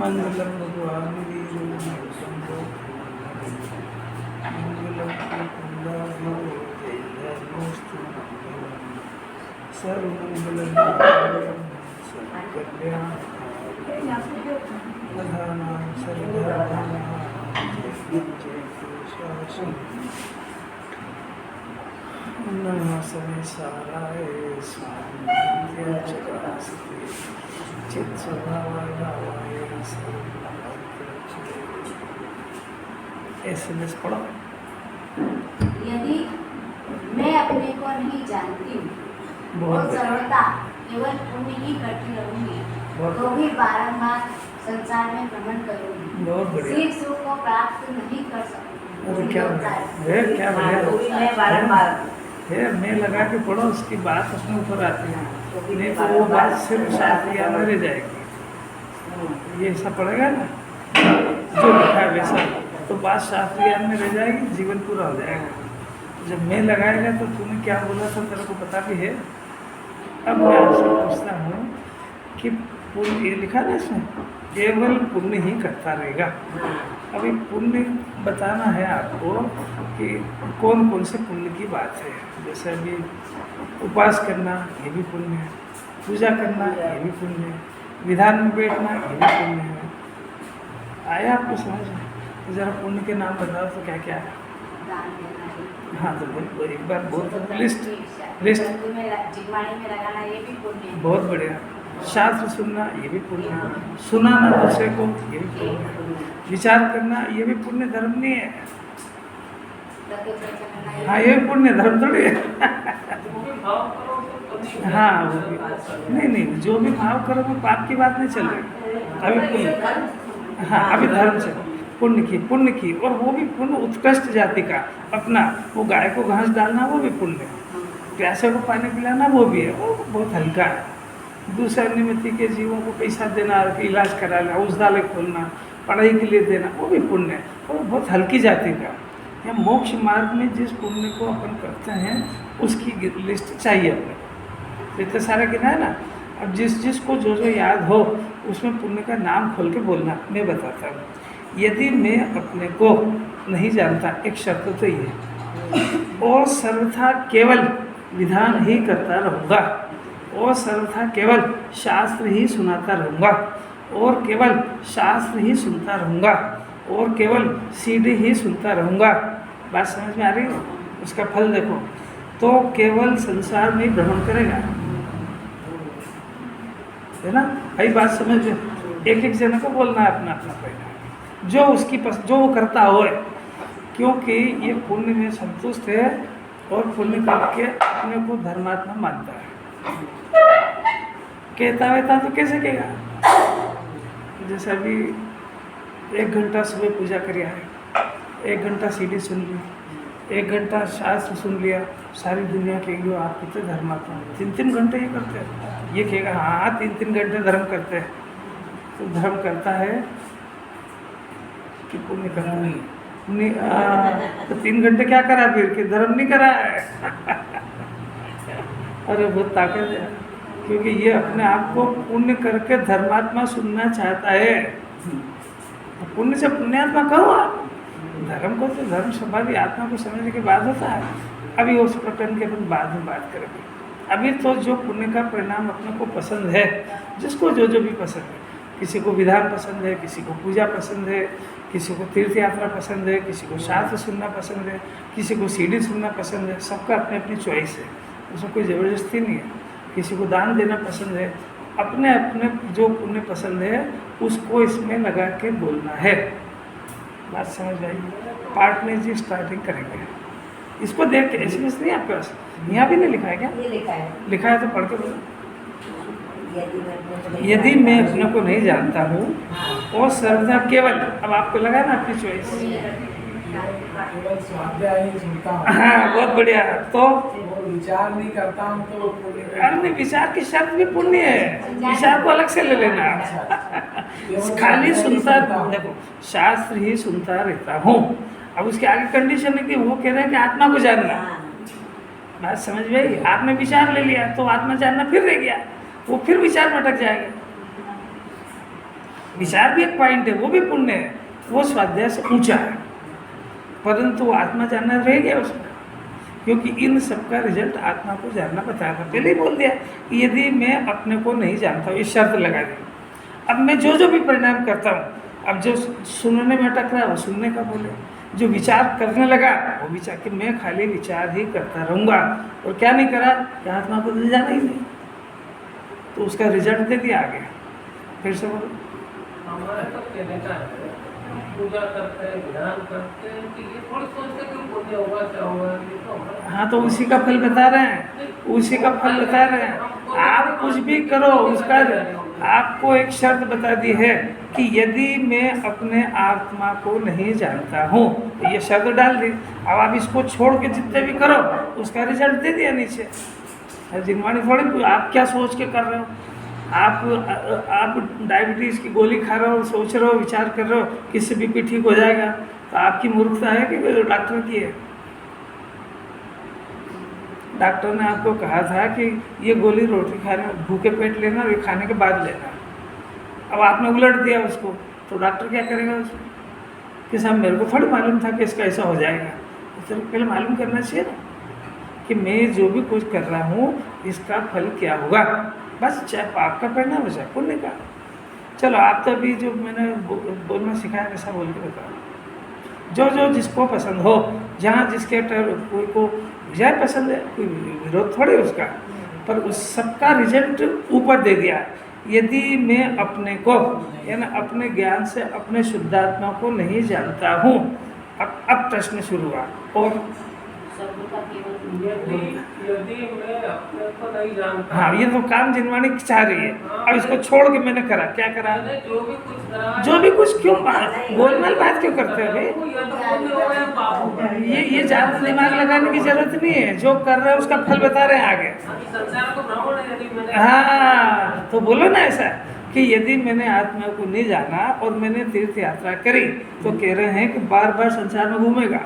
मंगलम भगवान वीरो शंभो मंगलम कुंदाभो जयनोस्तु मंगलम सर्वमंगलम सर्वकल्याण प्रधानां सर्वधर्माणां जय नमः साराय स्वामी चकास्ते चित स्वभावाय भावाय एसएमएस पढ़ो। यदि मैं अपने को नहीं जानती और सर्वदा केवल पुण्य ही करती रहूंगी तो भी बारंबार संसार में भ्रमण करूंगी, बहुत बढ़िया। सिर्फ सुख को प्राप्त नहीं कर सकूंगी। अरे क्या बढ़िया है, मैं लगा के पढ़ो, उसकी बात उसमें ऊपर आती है, नहीं तो वो बात सिर्फ शायद याद रह जाएगी। ये ऐसा पड़ेगा ना जो लिखा है वैसा, तो बात शास्त्र याद में रह जाएगी, जीवन पूरा हो जाएगा। जब मैं लगाएगा तो तूने क्या बोला था तेरे को पता भी है। अब मैं आपसे पूछता हूँ कि पुण्य, ये लिखा ना इसमें केवल पुण्य ही करता रहेगा। अभी पुण्य बताना है आपको कि कौन कौन से पुण्य की बात है। जैसे अभी उपवास करना ये भी पुण्य है, पूजा करना ये भी पुण्य है, विधान में बैठना ये भी पुण्य है। आया आपको समझ में? तो जरा पुण्य के नाम बताओ तो क्या क्या है। हाँ तो बोल एक बार बोल दो, लिस्ट लगाना ये भी पुण्य है। बहुत बढ़िया। शास्त्र सुनना ये भी पुण्य है, सुनाना दूसरे को ये भी पुण्य है, विचार करना ये भी पुण्य धर्म नहीं है। हाँ ये भी पुण्य धर्म थोड़ी है। हाँ वो भी नहीं, जो भी भाव करो वो पाप की बात नहीं चल रही, अभी पुण्य। हाँ अभी धर्म से पुण्य की और वो भी पुण्य उत्कृष्ट जाति का अपना, वो गाय को घास डालना वो भी पुण्य है, प्यासे को पानी पिलाना वो भी है, वो बहुत हल्का है। दूसरे निमित्त के जीवों को पैसा देना, इलाज कराना, औषधालय खोलना, पढ़ाई के लिए देना वो भी पुण्य है, वो बहुत हल्की जाति का। या मोक्ष मार्ग में जिस पुण्य को अपन करते हैं उसकी लिस्ट चाहिए अपने, इतने सारे गिना है ना। अब जिसको जो याद हो उसमें पुण्य का नाम खोल के बोलना। मैं बताता हूँ, यदि मैं अपने को नहीं जानता, एक शर्त तो ये है, और सर्वथा केवल विधान ही करता रहूँगा, और सर्वथा केवल शास्त्र ही सुनाता रहूँगा, और केवल शास्त्र ही सुनता रहूँगा, और केवल सीडी ही सुनता रहूँगा। बात समझ में आ रही है? उसका फल देखो, तो केवल संसार में ही भ्रमण करेगा, है ना भाई? बात समझ में? एक एक जन को बोलना है अपना अपना पहला, जो उसकी जो वो करता हो, क्योंकि ये पुण्य में संतुष्ट है और पुण्य करके अपने को धर्मात्मा मानता है। कहता वेता तो कैसे कहेगा? जैसे अभी 1 घंटा सुबह पूजा करिया है, 1 घंटा सीडी सुन ली, 1 घंटा शास्त्र सुन लिया, सारी दुनिया कहेगी आप कितने धर्मात्मा, 3-3 घंटे ये करते हैं। ये कहेगा हाँ 3-3 घंटे धर्म करते हैं। तो धर्म करता है कि पुण्य करता नहीं? तो 3 घंटे क्या करा फिर, कि धर्म नहीं करा है। अरे बहुत ताकत है, क्योंकि ये अपने आप को पुण्य करके धर्मात्मा सुनना चाहता है। पुण्य से पुण्यात्मा कहो आप, धर्म को तो धर्म स्वभावी आत्मा को समझने के बाद होता है। अभी उस प्रकरण के अपन बाद में बात करेंगे। अभी तो जो पुण्य का परिणाम अपने को पसंद है, जिसको जो भी पसंद है, किसी को विधान पसंद है, किसी को पूजा पसंद है, किसी को तीर्थ यात्रा पसंद है, किसी को शास्त्र सुनना पसंद है, किसी को सीडी सुनना पसंद है। सबका अपनी अपनी चॉइस है, उसमें कोई ज़बरदस्ती नहीं है। किसी को दान देना पसंद है, अपने अपने जो पुण्य पसंद है उसको इसमें लगा के बोलना है। बात समझ आई? पार्टनर जी स्टार्टिंग करेंगे, इसको देख के एसएमएस नहीं आपके पास, यहाँ भी नहीं लिखा है क्या? ये लिखा है। लिखा है तो पढ़ के बोलो। यदि मैं अपने को नहीं जानता हूँ और सर्वदा केवल, अब आपको लगा ना अपनी चॉइस, हाँ बहुत बढ़िया। तो विचार नहीं करता हूँ तो अरे विचार की शर्त भी पुण्य है, विचार को अलग से ले लेना। खाली सुनता, देखो शास्त्र ही सुनता रहता हूँ। अब उसके आगे कंडीशन है कि वो कह रहे हैं कि आत्मा को जानना। बात समझ में आई? आपने विचार ले लिया तो आत्मा जानना फिर रह गया, वो फिर विचार में अटक जाएगा। विचार भी एक पॉइंट है, वो भी पुण्य है, वो स्वाध्याय से ऊंचा है, परंतु वो आत्मा जानना रह गया उसमें, क्योंकि इन सबका रिजल्ट आत्मा को जानना बताया था। पहले ही बोल दिया कि यदि मैं अपने को नहीं जानता हूँ, ये शर्त लगा दी। अब मैं जो जो भी परिणाम करता हूँ, अब जो सुनने में अटक रहा है वो सुनने का बोले, जो विचार करने लगा वो विचार, कि मैं खाली विचार ही करता रहूँगा और क्या नहीं करा, कि आत्मा को तो जाना ही नहीं, तो उसका रिजल्ट दे दिया आगे। फिर से बोलो। हमारा तो कहने का है, पूजा करते हैं, ध्यान करते हैं, कि ये थोड़ी सोचते कि पुण्य होगा क्या होगा, ये तो हमारा। हाँ, तो उसी का फल बता रहे हैं, उसी का फल बता रहे हैं। आप कुछ भी करो, उसका आपको एक शर्त बता दी है कि यदि मैं अपने आत्मा को नहीं जानता हूँ, तो ये शर्त डाल दी। अब आप इसको छोड़ के जितने भी करो, उसका रिजल्ट दे दिया नीचे। जिनवाणी थोड़ी आप क्या सोच के कर रहे हो, आप डायबिटीज़ की गोली खा रहे हो, सोच रहे हो, विचार कर रहे हो किससे बीपी ठीक हो जाएगा, तो आपकी मूर्खता है कि डॉक्टर की है। डॉक्टर ने आपको कहा था कि ये गोली रोटी खाने, भूखे पेट लेना और ये खाने के बाद लेना। अब आपने उलट दिया उसको, तो डॉक्टर क्या करेगा उसको, कि साहब मेरे को थोड़ी मालूम था कि इसका ऐसा हो जाएगा। तो पहले मालूम करना चाहिए ना कि मैं जो भी कुछ कर रहा हूँ इसका फल क्या होगा, बस चाहे पाप का परिणाम हो चाहे पुण्य का। चलो आप तो अभी जो मैंने बोलना सिखाया वैसा बोल के बताओ, जो जो जिसको पसंद हो, जहाँ जिसके कोई को विजय पसंद है, कोई विरोध थोड़ी उसका, पर उस सबका रिजल्ट ऊपर दे दिया। यदि मैं अपने को यानी अपने ज्ञान से अपने शुद्धात्मा को नहीं जानता हूँ, अब प्रश्न शुरू हुआ। और शब्द का केवल यदि मैं अपने को नहीं जानता, हाँ, ये तो काम जिनवाणी चाह रही है। अब इसको छोड़ के मैंने करा, क्या करा, मैंने जो भी कुछ करा, जो भी कुछ, क्यों गोलमाल बात क्यों करते हो भाई, ये तो पुण्य होगा या पाप होगा। ये ज़्यादा दिमाग लगाने की जरूरत नहीं है, जो कर रहे हैं उसका फल बता रहे हैं आगे। अभी संसार को भ्रमण है, यदि मैंने हाँ, तो बोलो ना ऐसा कि यदि मैंने आत्मा को नहीं जाना और मैंने तीर्थ यात्रा करी, तो कह रहे हैं कि बार बार संसार में घूमेगा।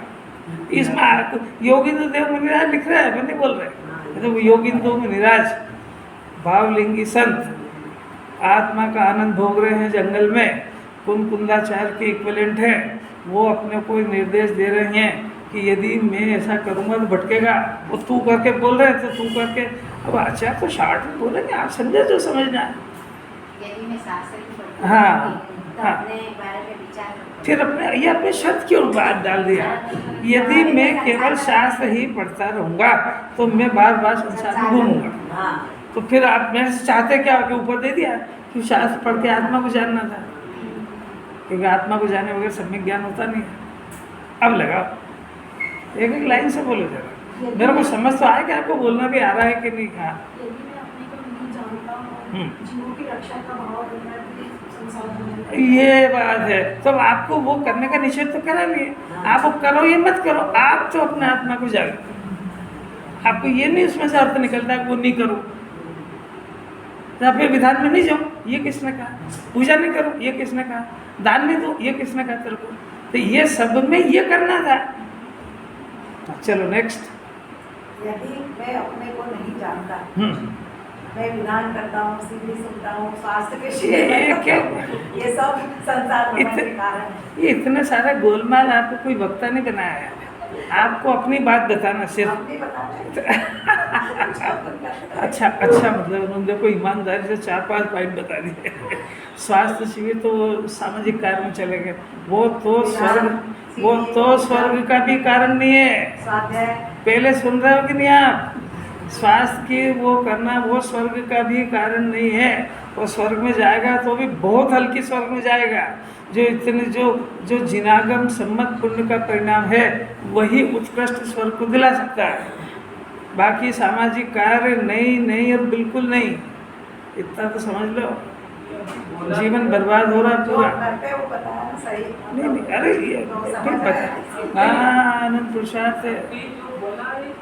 इसमें योगींद्र देव मुनिराज लिख रहे हैं, मैं नहीं बोल रहे, तो योगींद्र देव मुनिराज भावलिंगी संत आत्मा का आनंद भोग रहे हैं जंगल में, कुंदाचार्य के इक्विवेलेंट है, वो अपने को निर्देश दे रहे हैं कि यदि मैं ऐसा करूँगा तो भटकेगा। वो तू करके बोल रहे हैं, तो तू करके, अब आचार्य तो शार्ट में बोलेंगे, आप समझे जो समझना है। यदि मैं शास्त्र की पढ़ती हाँ, तो हाँ। अपने बारे में विचार करती। फिर ये अपने शर्त क्यों बात डाल दिया, यदि मैं केवल शास्त्र ही पढ़ता रहूँगा तो मैं बार बार संसार में घूमूंगा। हाँ, तो फिर आप मैं चाहते क्या के ऊपर दे दिया कि शास्त्र पढ़ के आत्मा को जानना था, क्योंकि आत्मा को जाने बगैर सम्यक ज्ञान होता नहीं है। अब लगाओ, एक एक लाइन से बोलो जरा, मेरे को समझ तो आया कि आपको बोलना भी आ रहा है कि नहीं। हाँ, यदि मैं अपने को नहीं जानता हूँ, जीवों की रक्षा का भाव रखना भी संसार में, ये बात है। तो आपको वो करने का निषेध तो करा नहीं है, आप वो करो ये मत करो, आप तो अपने आत्मा को जानो। आपको ये नहीं उसमें से अर्थ निकलता है वो नहीं करो, तो अपने विधान में नहीं जाओ, ये किसने कहा, पूजा नहीं करो ये किसने कहा, दान नहीं दो ये किसने कहा तेरे को, तो ये सब में ये करना था। चलो नेक्स्ट। यदि मैं अपने को नहीं जानता, मैं विधान करता हूँ, सीढ़ी सुनता हूँ, शास्त्र के ये शिक्षण क्या, ये सब संसार होने के कारण। ये इतने सारे गोलमाल आपको कोई वक्ता नहीं बनाया है, आपको अपनी बात बताना सिर्फ। अपनी बताना अच्छा मतलब उन्होंने देखो ईमानदारी से 4-5 पॉइंट बता दिए। स्वास्थ्य शिविर तो सामाजिक कार्य में चले गए, वो तो स्वर्ग का भी कारण नहीं है। स्वाध्याय पहले सुन रहे हो कि नहीं आप, स्वास्थ्य की वो करना वो स्वर्ग का भी कारण नहीं है। वो स्वर्ग में जाएगा तो भी बहुत हल्की स्वर्ग में जाएगा, जो इतने जो जिनागम सम्मत पुण्य का परिणाम है वही उत्कृष्ट स्वर्ग को दिला सकता है। बाकी सामाजिक कार्य नहीं और बिल्कुल नहीं, इतना तो समझ लो, जीवन बर्बाद हो रहा पूरा। करते वो बताया ना सही। नहीं अरे ये फिर बता, हाँ आनंद पुरुषार्थ है।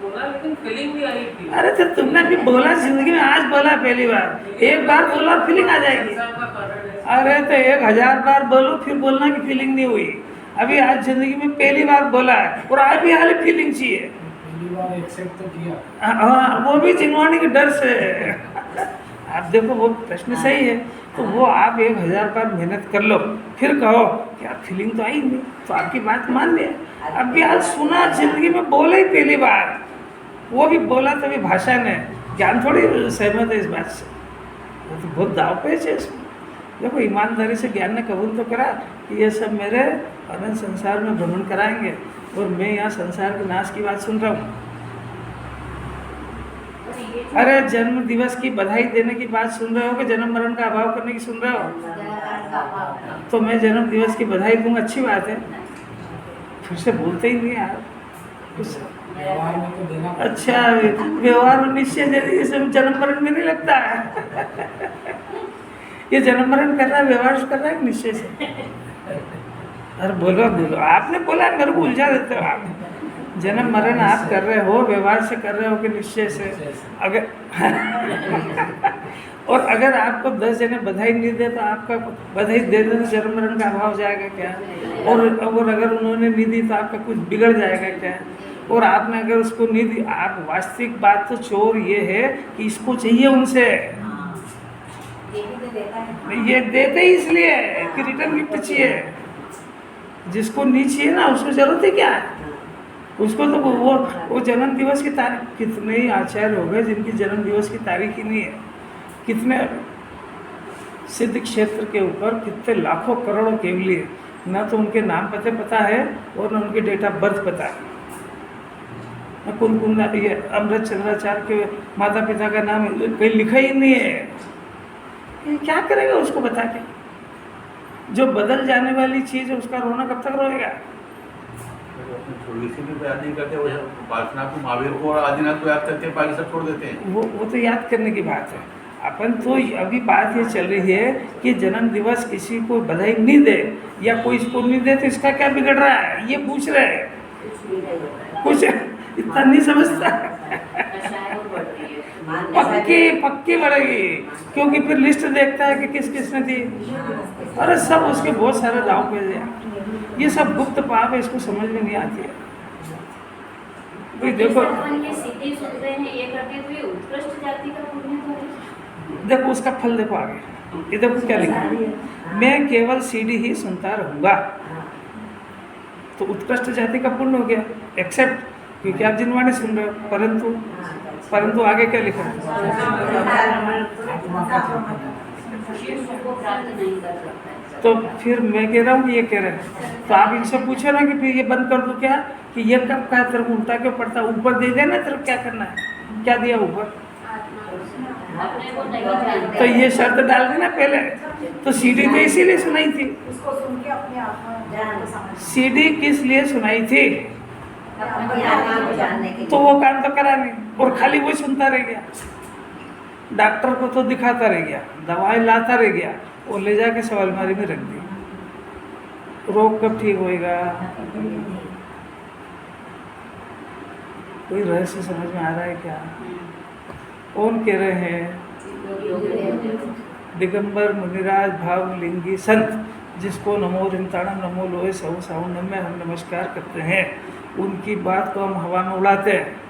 बोला लेकिन फीलिंग भी आई थी। अरे तो तुमने भी बोला जिंदगी में, आज बोला पहली बार, एक बार बोला फीलिंग आ जाएगी। अरे तो 1000 बार बोलो फिर बोलना कि फीलिंग नहीं हुई। अभी आज जिंदगी में पहली बार बोला है और आज भी हाल फीलिंग चाहिए। पहली बार एक्सेप्ट तो किया। हाँ वो भी जिनवाणी के डर से। आप देखो वो प्रश्न सही है, तो वो आप 1000 बार मेहनत कर लो, फिर कहो कि आप फीलिंग तो आई नहीं, तो आपकी बात मान लिया। अब भी आज सुना, जिंदगी में बोला ही पहली बार, वो भी बोला तभी भाषा ने, ज्ञान थोड़ी सहमत है इस बात से। वो तो बहुत दाव पेच है इसमें। देखो ईमानदारी से ज्ञान ने कबूल तो करा कि ये सब मेरे अनंत संसार में भ्रमण कराएंगे, और मैं यहाँ संसार के नाश की बात सुन रहा हूँ। अरे जन्म दिवस की बधाई देने की बात सुन रहे हो कि जन्म मरण का अभाव करने की सुन रहे हो? तो मैं जन्म दिवस की बधाई दूंगा, अच्छी बात है, फिर से बोलते ही नहीं यार कुछ। व्यवहार में तो देना अच्छा, व्यवहार में निश्चय दे दी, इसमें जन्म मरण में नहीं लगता है। ये जन्म मरण कर रहा है, व्यवहार कर रहा है निश्चय से। अरे बोलो बोलो, आपने बोला, मेरे को उलझा देते हो आप। जन्म मरण आप कर रहे हो, व्यवहार से कर रहे हो कि निश्चय से? अगर और अगर आपको 10 जने बधाई नहीं दे तो आपका बधाई दे दे तो जन्म मरण का अभाव हो जाएगा क्या? और अगर उन्होंने नहीं दी तो आपका कुछ बिगड़ जाएगा क्या? और आपने अगर उसको नहीं दी, आप वास्तविक बात तो चोर ये है कि इसको चाहिए उनसे, ये देते ही इसलिए कि रिटर्न गिफ्ट चाहिए। जिसको नहीं चाहिए ना उसको जरूरत है क्या? उसको तो वो जन्म दिवस की तारीख, कितने ही आचार्य हो गए जिनकी जन्म दिवस की तारीख ही नहीं है। कितने सिद्ध क्षेत्र के ऊपर कितने लाखों करोड़ों केवली है, ना तो उनके नाम पता है और न उनके डेट ऑफ बर्थ पता है। न कुन ये अमृत चंद्राचार्य के माता पिता का नाम कहीं लिखा ही नहीं है। ये क्या करेगा उसको बता के? जो बदल जाने वाली चीज़ है उसका रोना कब तक रोएगा? थोड़ी सी भी याद नहीं करते, वो उपासना को, महावीर को और आदिनाथ को याद करते हैं, बाकी सब छोड़ देते हैं। वो तो याद करने की बात है। अपन तो अभी बात ये चल रही है कि जन्म दिवस किसी को बधाई नहीं दे या कोई इसको नहीं दे तो इसका क्या बिगड़ रहा है, ये पूछ रहे हैं। कुछ इतना नहीं समझता। पक्की बढ़ेगी, क्योंकि फिर लिस्ट देखता है कि किस किसने दी। अरे सब उसके बहुत सारे दाव पे हैं। ये सब गुप्त पाप है, इसको समझ में नहीं आती है। भाई देखो, सीधी सुनते हैं ये करके, तो ये उत्कृष्ट जाति का पुण्य तो है। देखो उसका फल देखो आगे, ये देखो क्या लिखा है, मैं केवल सीडी ही सुनता रहूँगा, तो उत्कृष्ट जाति का पुण्य हो गया, एक्सेप्ट, क्योंकि आप जिनवाणी सुन रहे हो। परंतु आगे क्या लिखा है? तो फिर मैं कह रहा हूँ कि ये कह रहे हैं, तो आप इनसे पूछो ना कि फिर ये बंद कर दूँ क्या, कि ये कब कहा तेरे को उल्टा क्यों पड़ता, ऊपर दे देना, तेरे को क्या करना है, क्या दिया ऊपर? तो ये शर्त डाल देना पहले। तो सीडी तो इसीलिए सुनाई थी, उसको सुन के अपने आप सीडी किस लिए सुनाई थी? तो वो काम तो करा नहीं, और खाली वो सुनता रह गया। डॉक्टर को तो दिखाता रह गया, दवाई लाता रह गया, और ले जाके सब अलमारी में रख दी। रोग कब ठीक होएगा? कोई रहस्य समझ में आ रहा है क्या? कौन कह रहे हैं? दिगंबर मुनिराज भावलिंगी संत, जिसको नमो रिंताणम नमो लोहे सौ साउंड में हम नमस्कार करते हैं, उनकी बात को हम हवा में उड़ाते हैं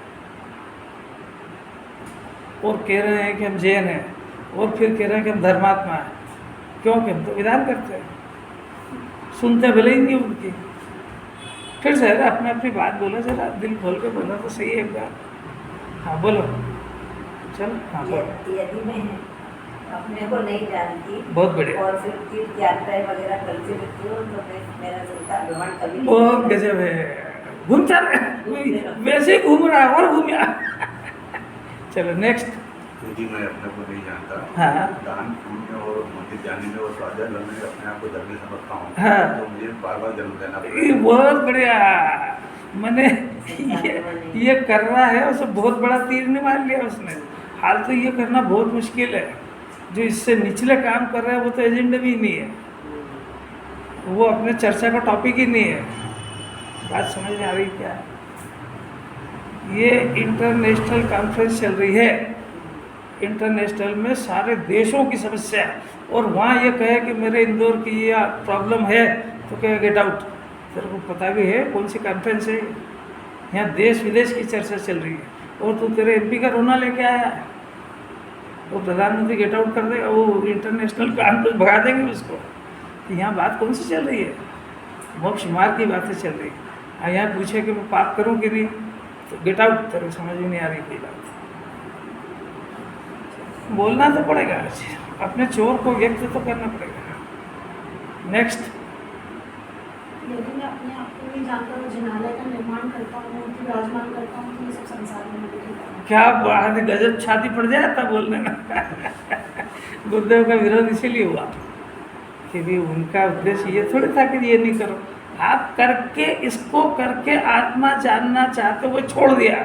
और कह रहे हैं कि हम जैन हैं, और फिर कह रहे हैं कि हम धर्मात्मा हैं। क्योंकि हम तो विधान करते हैं, सुनते भले ही नहीं उनकी। फिर से अपने अपनी बात बोलो, जरा दिल खोल के बोलो तो सही है एक बार। हाँ बोलो, चलो। हाँ बोलो। यदि मैं अपने को नहीं जानती, बहुत बढ़िया, और फिर तीर्थ यात्राएं वगैरह करती रहती हूँ, तो मैं मेरा संसार भ्रमण कभी नहीं बहुत गजब है, घूमता वैसे ही घूम रहा है और घूमिया। चलो नेक्स्ट। तो जी मैं अपने को नहीं जानता, हाँ। दान पुण्य और मंदिर जाने में और स्वाध्याय में अपने आप को धर्मी समझता हूँ, हाँ। तो मुझे बार बार जन्म देना ये पड़ेगा। बहुत बढ़िया, मैंने ये कर रहा है, उसे बहुत बड़ा तीर नहीं मार लिया उसने। हाल तो ये करना बहुत मुश्किल है, जो इससे निचले काम कर रहा है वो तो एजेंडा भी नहीं है, वो अपने चर्चा का टॉपिक ही नहीं है। बात समझ में आ रही क्या? ये इंटरनेशनल कॉन्फ्रेंस चल रही है, इंटरनेशनल में सारे देशों की समस्या, और वहाँ ये कहे कि मेरे इंदौर की ये प्रॉब्लम है, तो कहे गेट आउट। तेरे को पता भी है कौन सी कॉन्फ्रेंस है? यहाँ देश विदेश की चर्चा चल रही है, और तू तेरे एमपी का रोना लेके आया है। वो प्रधानमंत्री गेट आउट कर देगा, वो इंटरनेशनल काम पर भगा देंगे उसको। कि यहाँ बात कौन सी चल रही है? मोक्ष मार्ग की बातें चल रही है। यहाँ पूछे कि मैं पाप करूँ कि नहीं, तो गेट आउट करो, समझ में नहीं आ रही कोई बात। बोलना तो पड़ेगा, अपने चोर को व्यक्त तो करना पड़ेगा। नेक्स्ट, यदि मैं अपने आप को नहीं जानकर जिनालय का निर्माण करता हूँ, मूर्ति विराजमान करता हूँ, तो ये सब संसार में मुझे नहीं करना। क्या बात है, गजब छाती पड़ जाए तब बोलने में। गुरुदेव का विरोध इसीलिए हुआ कि भी उनका उद्देश्य ये थोड़ी था कि ये नहीं करो, आप करके इसको करके आत्मा जानना चाहते वो छोड़ दिया।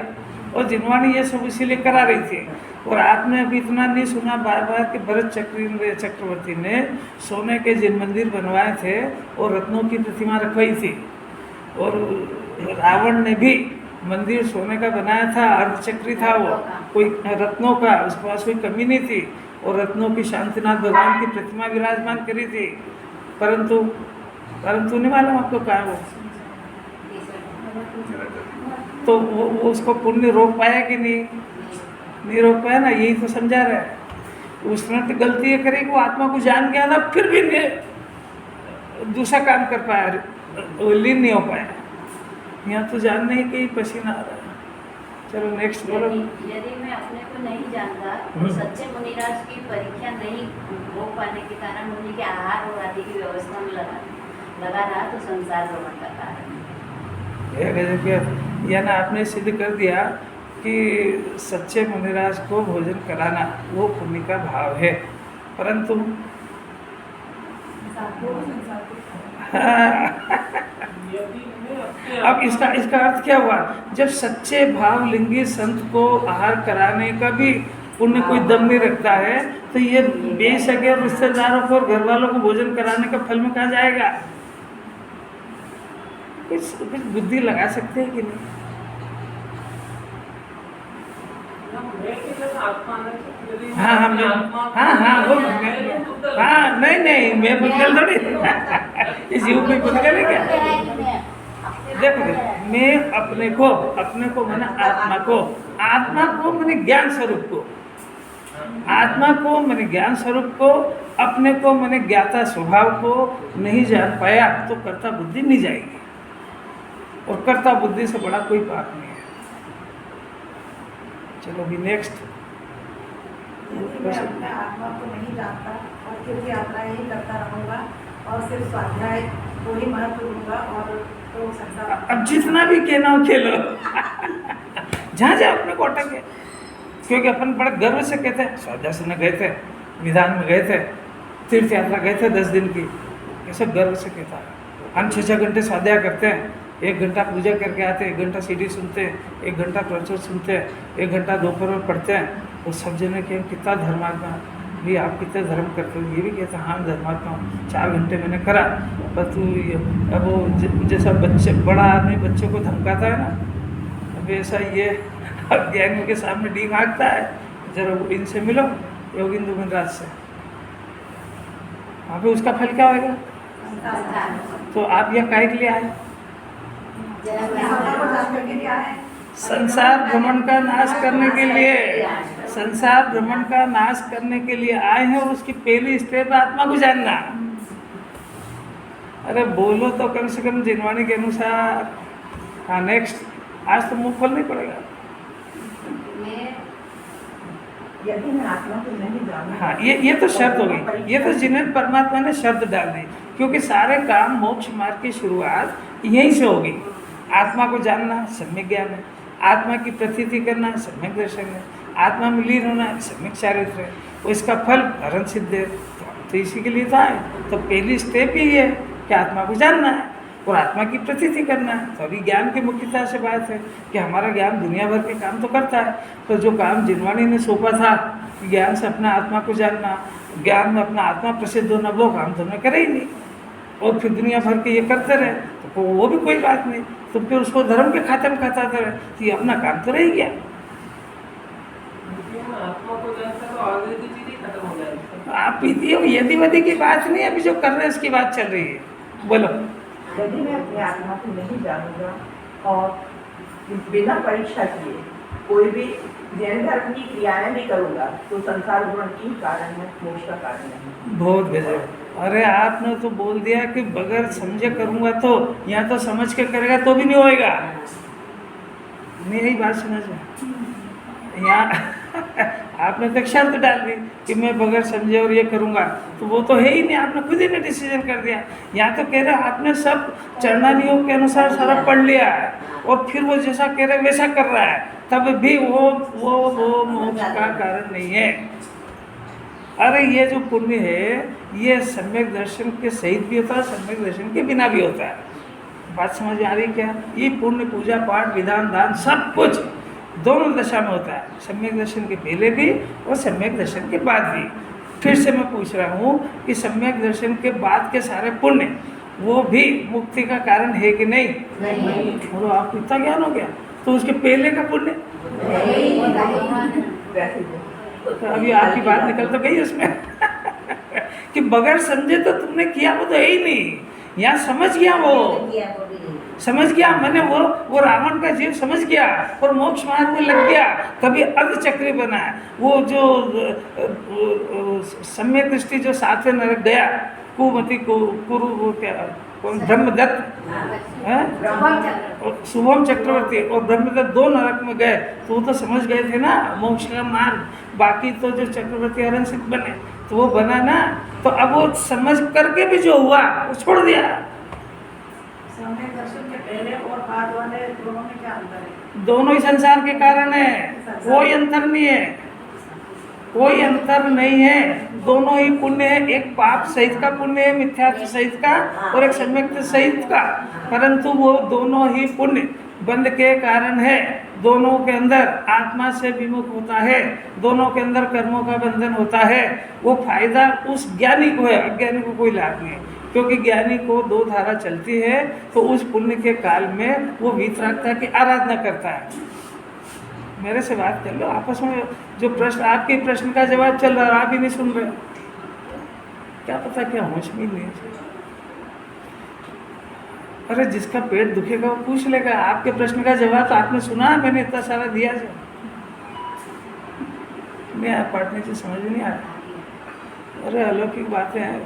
और जिनवाणी ये सब इसीलिए करा रही थी। और आपने अभी इतना नहीं सुना बार बार कि भरत चक्रवर्ती ने सोने के जिन मंदिर बनवाए थे और रत्नों की प्रतिमा रखवाई थी, और रावण ने भी मंदिर सोने का बनाया था, अर्धचक्री था वो, कोई रत्नों का, उसके पास कोई कमी नहीं थी, और रत्नों की शांतिनाथ भगवान की प्रतिमा विराजमान करी थी। परंतु नहीं मालूम आपको कहा वो, तो वो उसको पुण्य रोक पाया कि नहीं रोक पाया ना, यही तो समझा रहा है। उसने तो गलती ये करी कि वो आत्मा को जान गया था, फिर भी दूसरा काम कर पाया, लीन नहीं हो पाया। यहाँ तो जानने ही कहीं पसीना आ रहा है। चलो नेक्स्ट बोलो। यदि मैं अपने को नहीं जानता तो सच्चे मुनिराज की परीक्षा नहीं हो पाने के कारण मुनि के आहार और आदि की व्यवस्था में लगा रहा तो संसार भ्रमण का कारण। या ना आपने सिद्ध कर दिया कि सच्चे मुनिराज को भोजन कराना वो पुण्य का भाव है, परंतु अब इसका अर्थ क्या हुआ? जब सच्चे भावलिंगी संत को आहार कराने का भी पुण्य कोई दम नहीं रखता है, तो ये बेसगे और रिश्तेदारों को और घर वालों को भोजन कराने का फल में कहाँ जाएगा? कुछ बुद्धि लगा सकते हैं कि नहीं? हाँ, नहीं मैं बुद्धल थोड़ी इस युग में बुद्धल है क्या? देखो मैं अपने को मैंने आत्मा को मैंने ज्ञान स्वरूप को, आत्मा को मैंने ज्ञान स्वरूप को, अपने को मैंने ज्ञाता स्वभाव को नहीं जान पाया तो कर्ता बुद्धि नहीं जाएगी, और कर्ता बुद्धि से बड़ा कोई पाप नहीं है। चलो भी नेक्स्ट। यदि मैं अपने आत्मा को नहीं जानता और फिर भी यात्राएं ही करता रहूँगा और सिर्फ स्वाध्याय को ही महत्व दूंगा और तो संसार। अब जितना भी कहना हो खेलो जहाँ अपने को अटके, क्योंकि अपन बड़े गर्व से कहते हैं स्वाध्याय गए थे, विधान में गए थे, तीर्थ यात्रा गए थे 10 दिन की, कैसे गर्व से कहता है। हम 6 घंटे स्वाध्याय करते हैं, 1 घंटा पूजा करके आते हैं, 1 घंटा सीढ़ी सुनते हैं, 1 घंटा प्रवचन सुनते हैं, 1 घंटा दोपहर में पढ़ते हैं। वो सब जने के कितना धर्मात्मा भी, आप कितने धर्म करते हो? ये भी कहते हैं हाँ धर्मात्मा हूँ, 4 घंटे मैंने करा। पर तू अब वो जैसा बच्चे, बड़ा आदमी बच्चे को धमकाता है ना, अब ऐसा ये अज्ञानियों के सामने डींग हाँकता है, जरा इनसे मिलो योगिंद्र मुनिराज से, वहाँ पे उसका फल क्या होगा? तो आप यह काहे के लिए आए? संसार भ्रमण का नाश करने के लिए, संसार भ्रमण का नाश करने के लिए आए हैं, और उसकी पहली स्टेप आत्मा को जानना। अरे बोलो तो कम से कम जिनवाणी के अनुसार। हाँ नेक्स्ट, आज तो मुंह खोलना ही पड़ेगा। यदि मैं आत्मा को नहीं जानूं, हाँ ये तो शर्त हो गई, ये तो जिन्हें परमात्मा ने शर्त डाल दी, क्योंकि सारे काम मोक्ष मार्ग की शुरुआत यहीं से होगी। आत्मा को जानना सम्यक ज्ञान है, आत्मा की प्रतीति करना सम्यक दर्शन है, आत्मा में लीन होना सम्यक चारित्र है, और इसका फल भरण सिद्ध है। तो इसी के लिए तो आए। तो पहली स्टेप ही है कि आत्मा को जानना है और आत्मा की प्रतीति करना है। तो अभी ज्ञान की मुख्यता से बात है कि हमारा ज्ञान दुनिया भर के काम तो करता है, तो जो काम जिनवाणी ने सौंपा था ज्ञान से अपना आत्मा को जानना, ज्ञान में अपना आत्मा प्रसिद्ध होना, वो काम तो मैं करे ही नहीं, और फिर दुनिया भर के ये करते रहे तो वो भी कोई बात नहीं। तो फिर उसको धर्म के खाते में खताते रहे तो ये अपना काम तो रह गया। आत्मा को जानता तो आगे की चीजें खत्म हो जाएगी। आप यदि वदि की बात नहीं, अभी जो कर रहे हैं उसकी बात चल रही है। बोलो। यदि मैं अपनी आत्मा को नहीं जानूंगा और बिना परीक्षा किए कोई भी जैन धर्म की क्रियाएं भी करूंगा तो संसार गुण की कारण है, मोक्ष का कारण है। बहुत गजब। अरे आपने तो बोल दिया कि बगैर समझे करूंगा तो, या तो समझ के करेगा तो भी नहीं होएगा। नहीं यही बात समझ में यहाँ आपने तो एक शर्त डाल दी कि मैं बगैर समझे और ये करूंगा, तो वो तो है ही नहीं, आपने खुद ही ने डिसीजन कर दिया। यहाँ तो कह रहे आपने सब चरणानियों के अनुसार सारा पढ़ लिया है और फिर वो जैसा कह रहे वैसा कर रहा है, तब भी वो मोक्ष का कारण नहीं है। अरे ये जो पुण्य है ये सम्यक दर्शन के सहित भी होता है, सम्यक दर्शन के बिना भी होता है। बात समझ में आ रही क्या? ये पुण्य पूजा पाठ विधान दान सब कुछ दोनों दशा में होता है, सम्यक दर्शन के पहले भी और सम्यक दर्शन के बाद भी। फिर से मैं पूछ रहा हूँ कि सम्यक दर्शन के बाद के सारे पुण्य वो भी मुक्ति का कारण है कि नहीं? नहीं। बोलो आपको इतना ज्ञान हो गया, तो उसके पहले का पुण्य तो अभी आपकी बात निकल तो गई उसमें कि बगैर समझे तो तुमने किया वो तो है ही नहीं। यहाँ समझ गया, वो समझ गया, मैंने वो रावण का जीव समझ गया और मोक्ष मार्ग में लग गया, कभी अर्धचक्री बना। वो जो सम्यक दृष्टि जो 7वें नरक गया, कुमति कुरु वो क्या ब्रह्मदत्त हैं? और शुभम चक्रवर्ती और ब्रह्मदत्त 2 नरक में गए, तो वो तो समझ गए थे ना मोक्ष का मार्ग। बाकी तो जो चक्रवर्ती हरणसिद्ध बने तो वो बना ना, तो अब वो समझ करके भी जो हुआ वो छोड़ दिया। सम्यक दर्शन के पहले और बाद वाले दोनों में क्या अंतर है? दोनों ही संसार के कारण है, कोई अंतर नहीं है, कोई अंतर नहीं है। दोनों ही पुण्य है, एक पाप सहित का पुण्य है, मिथ्यात्व सहित का, और एक सम्यक सहित का। परंतु वो दोनों ही पुण्य बंध के कारण है। दोनों के अंदर आत्मा से विमुख होता है, दोनों के अंदर कर्मों का बंधन होता है। वो फायदा उस ज्ञानी को है, अज्ञानी को कोई लाभ नहीं है, क्योंकि ज्ञानी को 2 धारा चलती है, तो उस पुण्य के काल में वो वीतरागता की आराधना करता है। मेरे से बात कर लो, आपस में जो प्रश्न, आपके प्रश्न का जवाब चल रहा है, आप ही नहीं सुन रहे, क्या पता क्या होश में नहीं है। अरे जिसका पेट दुखेगा वो पूछ लेगा, आपके प्रश्न का जवाब तो आपने सुना, मैंने इतना सारा दिया जो नहीं आया, पढ़ने से समझ में नहीं आया। अरे अलौकिक बातें हैं,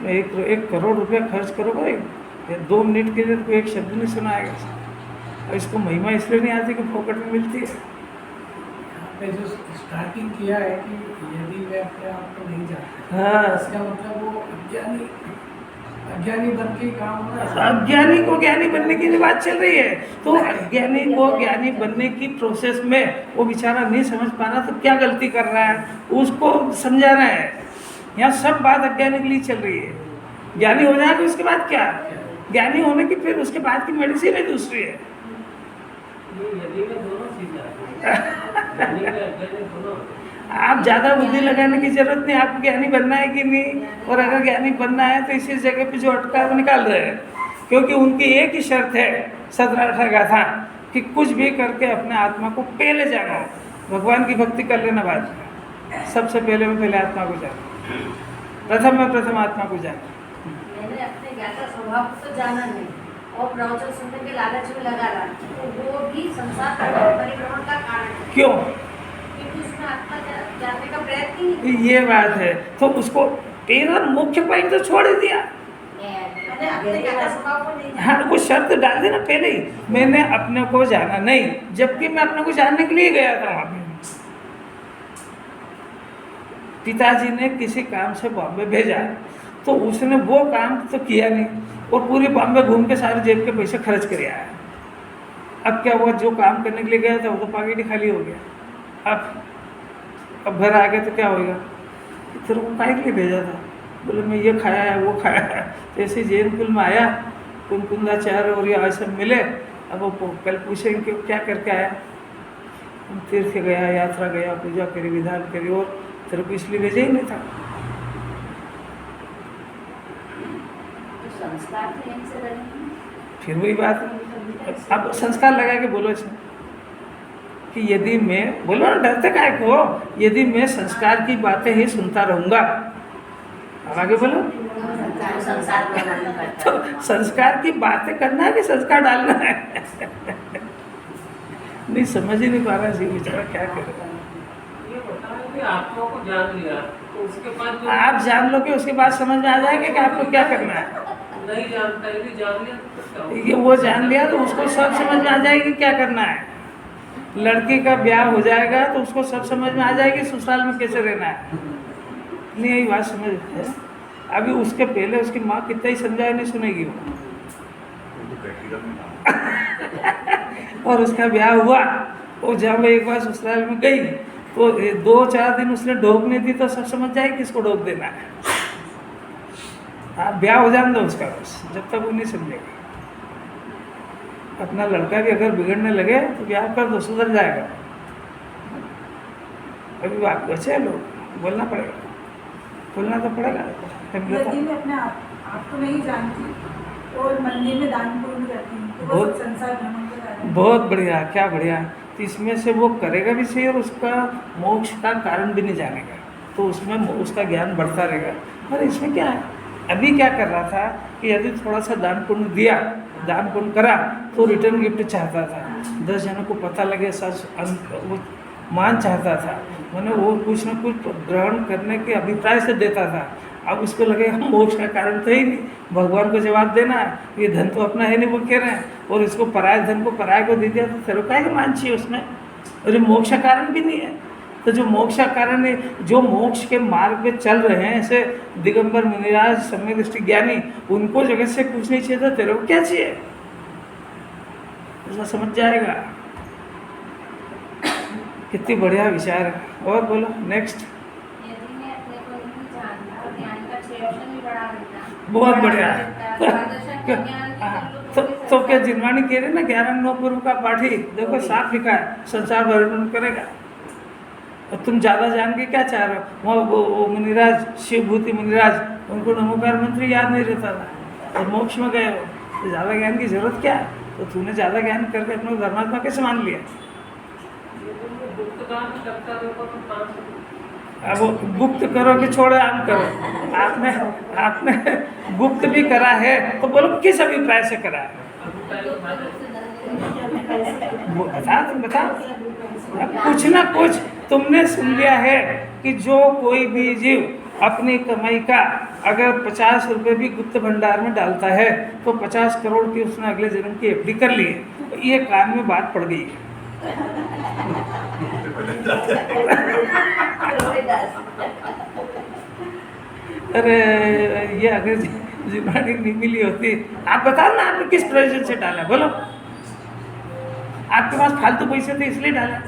मैं 1 करोड़ रुपया खर्च करूँगा, 2 मिनट के लिए कोई एक शब्द नहीं सुनाएगा। और इसको महिमा इसलिए नहीं आती कि फोकट में मिलती है। आपने जो स्टार्टिंग किया है कि यदि मैं अपने आप को नहीं जानता, हाँ, इसका मतलब वो अज्ञानी बन के काम हो रहा है। अज्ञानी को ज्ञानी बनने की बात चल रही है, तो अज्ञानी को ज्ञानी बनने की प्रोसेस में वो बेचारा नहीं समझ पा रहा, तो क्या गलती कर रहा है उसको समझाना है। यहाँ सब बात अज्ञानी के लिए चल रही है। ज्ञानी हो जाएगा उसके बाद क्या, ज्ञानी होने की फिर उसके बाद की मेडिसिन है दूसरी है। यदि में दोनों चीजें यदि में अज्ञानी दोनों आप ज़्यादा बुद्धि लगाने की जरूरत नहीं, आपको ज्ञानी बनना है कि नहीं, और अगर ज्ञानी बनना है तो इसी जगह पे जो अटका है वो निकाल रहे हैं, क्योंकि उनकी एक ही शर्त है 17-18 गाथा कि कुछ भी करके अपने आत्मा को पहले जाना हो, भगवान की भक्ति कर लेना बाद में, सबसे पहले आत्मा को जाना, प्रथम आत्मा को जाना। मैंने अपने ज्ञाता स्वभाव को तो जाना नहीं और प्रवचन सुनने के लालच में लगा रहा, तो वो भी संसार का परिभ्रमण का कारण है। क्यों? क्योंकि उसमें आत्मा जानने का प्रयत्न ही नहीं। ये बात है, तो उसको तेरा मुख्य पॉइंट तो छोड़ ही दिया। मैंने अपने ज्ञाता स्वभाव को नहीं हाँ, वो शर्त डाल देना पहले ही, मैंने अपने को जाना नहीं, जबकि मैं अपने को जानने के लिए गया था वहाँ पे। पिताजी ने किसी काम से बॉम्बे भेजा, तो उसने वो काम तो किया नहीं और पूरे बॉम्बे घूम के सारे जेब के पैसे खर्च कर आया। अब क्या हुआ, जो काम करने के लिए गया था वो तो पॉकेट ही खाली हो गया। अब घर आ गए तो क्या होगा, तेरे को काहे के लिए भेजा था, बोले मैं ये खाया है वो खाया है। तो ऐसे जैन कुल में आया, कुंदाचार्य और ये आज सब मिले। अब वो कल पूछेंगे कि क्या करके आया, तीर्थ गया, यात्रा गया, पूजा करी, विधान करी, और तेरे को इसलिए भेजा ही नहीं था। तो संस्कार तो यहीं से बने। फिर वही बात है, अब संस्कार लगा के बोलो कि यदि मैं, बोलो ना डरते काहे को, यदि मैं संस्कार की बातें ही सुनता रहूँगा, अब आगे बोलो, संसार का वर्णन करता तो संस्कार की बातें करना है कि संस्कार डालना है नहीं समझ ही नहीं पा रहा, बेचारा क्या करेगा। अपनी आत्मा को जान लिया तो उसके बाद जो आप जान लो कि उसके बाद समझ में आ जाएगा कि आपको क्या करना है। नहीं जानता, यदि जान लिया तो क्या होगा? ये वो जान लिया तो उसको सब समझ में आ जाएगी क्या करना है। लड़की का ब्याह हो जाएगा तो उसको सब समझ में आ जाएगी ससुराल में कैसे रहना है। नहीं यही बात समझ है। अभी उसके पहले उसकी माँ कितना ही समझाए नहीं सुनेगी वो। तो प्रैक्टिकल में काम। और उसका ब्याह हुआ, वो जब एक बार ससुराल में गई तो 2-4 दिन उसने ढोक नहीं दी तो सब समझ जाए किसको ढोक देना है। हाँ, ब्याह हो जाने दो उसका बस, जब तक वो नहीं समझेगा। अपना लड़का भी अगर बिगड़ने लगे तो ब्याह कर दो, सुधर जाएगा। अभी बात बचे लोग, बोलना पड़ेगा, बोलना तो पड़ेगा। यदि मैं अपने आप को नहीं जानती और मंदिर में दान पुण्य करती हूँ तो वो बहुत- सब संसार भ्रमण के कारण बहुत बढ़िया, क्या बढ़िया। तो इसमें से वो करेगा भी सही और उसका मोक्ष का कारण भी नहीं जानेगा, तो उसमें उसका ज्ञान बढ़ता रहेगा। अरे इसमें क्या है, अभी क्या कर रहा था कि यदि थोड़ा सा दान पुण्य दिया, दान पुण्य करा तो रिटर्न गिफ्ट चाहता था, 10 जनों को पता लगे, सच वो मान चाहता था, मैंने वो कुछ न कुछ ग्रहण करने के अभिप्राय से देता था। अब उसको लगे हम मोक्ष का कारण तो ही नहीं, भगवान को जवाब देना है, ये धन तो अपना है नहीं वो कह रहे हैं, और इसको पराये धन को पराये को दे दिया तो तेरे का मान चाहिए उसमें, और ये मोक्ष का कारण भी नहीं है। तो जो मोक्ष का कारण है, जो मोक्ष के मार्ग पे चल रहे हैं, ऐसे दिगंबर मुनिराज सम्यक दृष्टि ज्ञानी, उनको जगत से कुछ नहीं चाहिए तो तेरे को क्या चाहिए, ऐसा समझ जाएगा। कितनी बढ़िया विचार है। और बोलो नेक्स्ट। यदि मैं अपने को नहीं जानता और ज्ञान का क्षेत्र भी बढ़ा देता, बहुत बढ़ा बढ़िया। देता, द्वादश का ज्ञान की हाँ, कर लो तो, भी तो क्या संसार- जिनवाणी कह रहे ना 11 पूर्व का पाठी, देखो साफ लिखा है, संसार वर्णन करेगा। और तुम ज़्यादा जान के क्या चाह रहे हो। वो मुनिराज, शिवभूति मुनिराज, उनको नमोकार मंत्र याद नहीं रहता था और मोक्ष में गए हो, तो ज़्यादा ज्ञान की जरूरत क्या है। तो तूने ज़्यादा ज्ञान करके अपने को धर्मात्मा कैसे मान लिया। गुप्त दान करता देखो तो 500 अब वो गुप्त करो कि छोड़ो आम करो, आपने गुप्त भी करा है तो बोलो किस अभिप्राय से करा है, वो बता, तुम बताओ। कुछ ना कुछ तुमने सुन लिया है कि जो कोई भी जीव अपनी कमाई का अगर 50 रुपये भी गुप्त भंडार में डालता है तो 50 करोड़ की उसने अगले जन्म की एफडी कर ली है। तो ये कान में बात पड़ गई है। अरे ये अगर जिम्मेदारी नहीं मिली होती, आप बताओ ना आपने किस प्रयोजन से डाला, बोलो। आपके पास फालतू पैसे थे इसलिए डाला,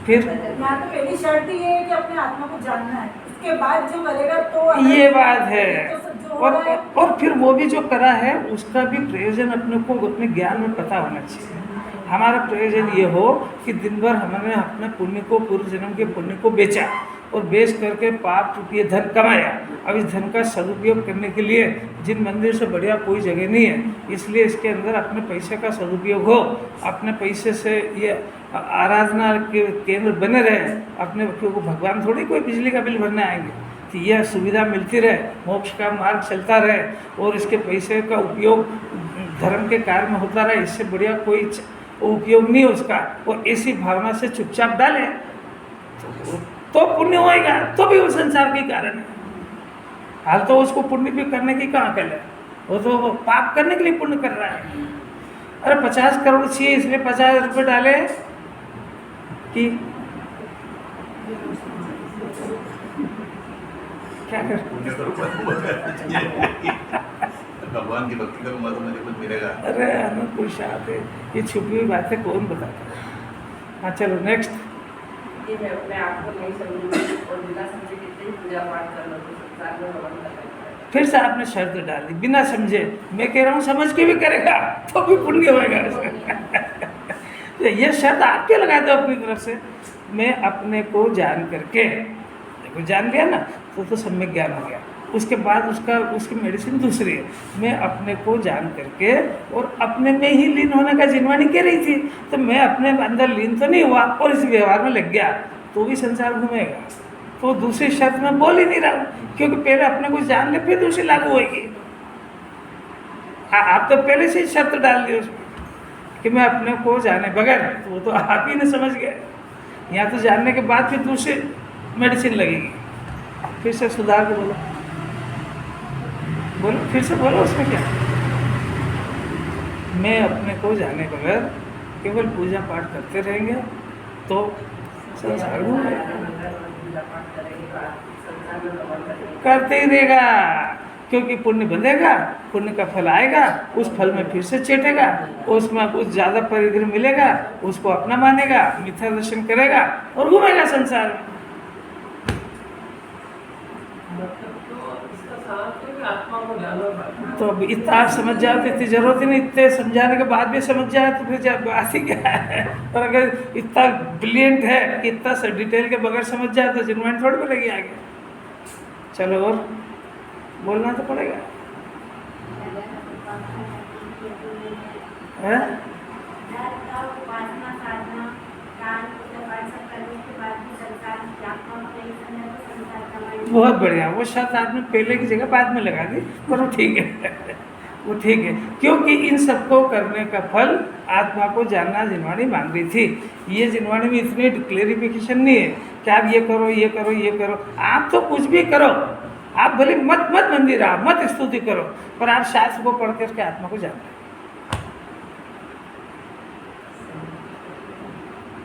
फिर यहाँ तो पहली शर्त ही है कि अपने आत्मा को जानना है, उसके बाद जो करेगा तो अगर- ये बात है। तो सब जो हो रहा है और फिर वो भी जो करा है उसका भी प्रयोजन अपने को अपने ज्ञान में पता होना चाहिए। हमारा प्रयोजन ये हो कि दिन भर हमने अपने पुण्य को, पूर्व जन्म के पुण्य को बेचा और बेच करके पाप रूपीय धन कमाया। अब इस धन का सदुपयोग करने के लिए जिन मंदिर से बढ़िया कोई जगह नहीं है, इसलिए इसके अंदर अपने पैसे का सदुपयोग हो, अपने पैसे से ये आराधना के केंद्र बने रहे। अपने बच्चों को भगवान थोड़ी कोई बिजली का बिल भरने आएंगे, तो यह सुविधा मिलती रहे, मोक्ष का मार्ग चलता रहे और इसके पैसे का उपयोग धर्म के कार्य में होता रहे, इससे बढ़िया कोई उपयोग नहीं उसका। और ऐसी भावना से चुपचाप डाले तो पुण्य होएगा, तो भी वो संसार के कारण है। हाल तो उसको पुण्य भी करने की कहाँ कल है, वो तो पाप करने के लिए पुण्य कर रहा है। अरे 50 करोड़ चाहिए इसलिए 50 रुपये डाले कि क्या कर, पुण्य करूँगा भगवान की भक्ति करूँगा तो मुझे कुछ मिलेगा। अरे अनंत पुरुषार्थ है, ये छुपी हुई बातें कौन बताता है। हाँ चलो नेक्स्ट। ये मैं अपने आप को नहीं समझूंगी और बिना समझे कितने ही पूजा पाठ कर लो तो संसार में भगवान का है। फिर से आपने शर्त डाल दी बिना समझे। मैं कह रहा हूँ समझ के भी करेगा तो भी पुण्य होएगा उसका। ये शर्त आपके लगा दो अपनी तरफ से। मैं अपने को जान करके, देखो जान लिया ना तो सम्यक ज्ञान हो गया। उसके बाद उसकी मेडिसिन दूसरी है। मैं अपने को जान करके और अपने में ही लीन होने का जिनवानी कह रही थी, तो मैं अपने अंदर लीन तो नहीं हुआ और इस व्यवहार में लग गया तो भी संसार घूमेगा। तो दूसरी शर्त में बोल ही नहीं रहा हूँ, क्योंकि पहले अपने को जान ले फिर दूसरी लागू होगी। आप तो पहले से ही शर्त डाल दी उसमें कि मैं अपने को जाने बगैर, तो वो तो आप ही नहीं समझ गए। यहाँ तो जानने के बाद फिर दूसरे मेडिसिन लगेगी। फिर से सुधार के बोलो, बोलो फिर से बोलो, उसमें क्या। मैं अपने को जाने बगैर केवल पूजा पाठ करते रहेंगे तो संसार घूमेगा। पूजा पाठ करेंगे तो आप संसार में भ्रमण करेंगे। करते ही रहेगा, क्योंकि पुण्य बंधेगा, पुण्य का फल आएगा, उस फल में फिर से चेटेगा, उसमें कुछ ज़्यादा परिग्रह मिलेगा, उसको अपना मानेगा, मिथ्या दर्शन करेगा और घूमेगा संसार में। इसका साथ है कि आत्मा को जानो बात। तो अब इतना आप समझ जाओ तो इतनी जरूरत ही नहीं, इतने समझाने के बाद भी समझ जाए तो फिर बात ही क्या है। और अगर इतना ब्रिलियंट है कि इतना सा डिटेल के बगैर समझ जाए तो जिनवाइन थोड़ी मिलेगी आगे। चलो और बोलना तो पड़ेगा है? उपासना साधना दान पूजा पाठ सब करने के बाद भी संसार की आत्मा को नहीं समझा तो संसार का माइंड बहुत बढ़िया, वो शायद आपने पहले की जगह बाद में लगा दी, पर वो ठीक है वो ठीक है, क्योंकि इन सबको करने का फल आत्मा को जानना जिनवाणी मांग रही थी। ये जिनवाणी में इतनी क्लेरिफिकेशन नहीं है कि आप ये करो ये करो ये करो। आप तो कुछ भी करो, आप भले मत मंदिर आओ, मत स्तुति करो, पर आप शास्त्र को पढ़ करके आत्मा को जानना।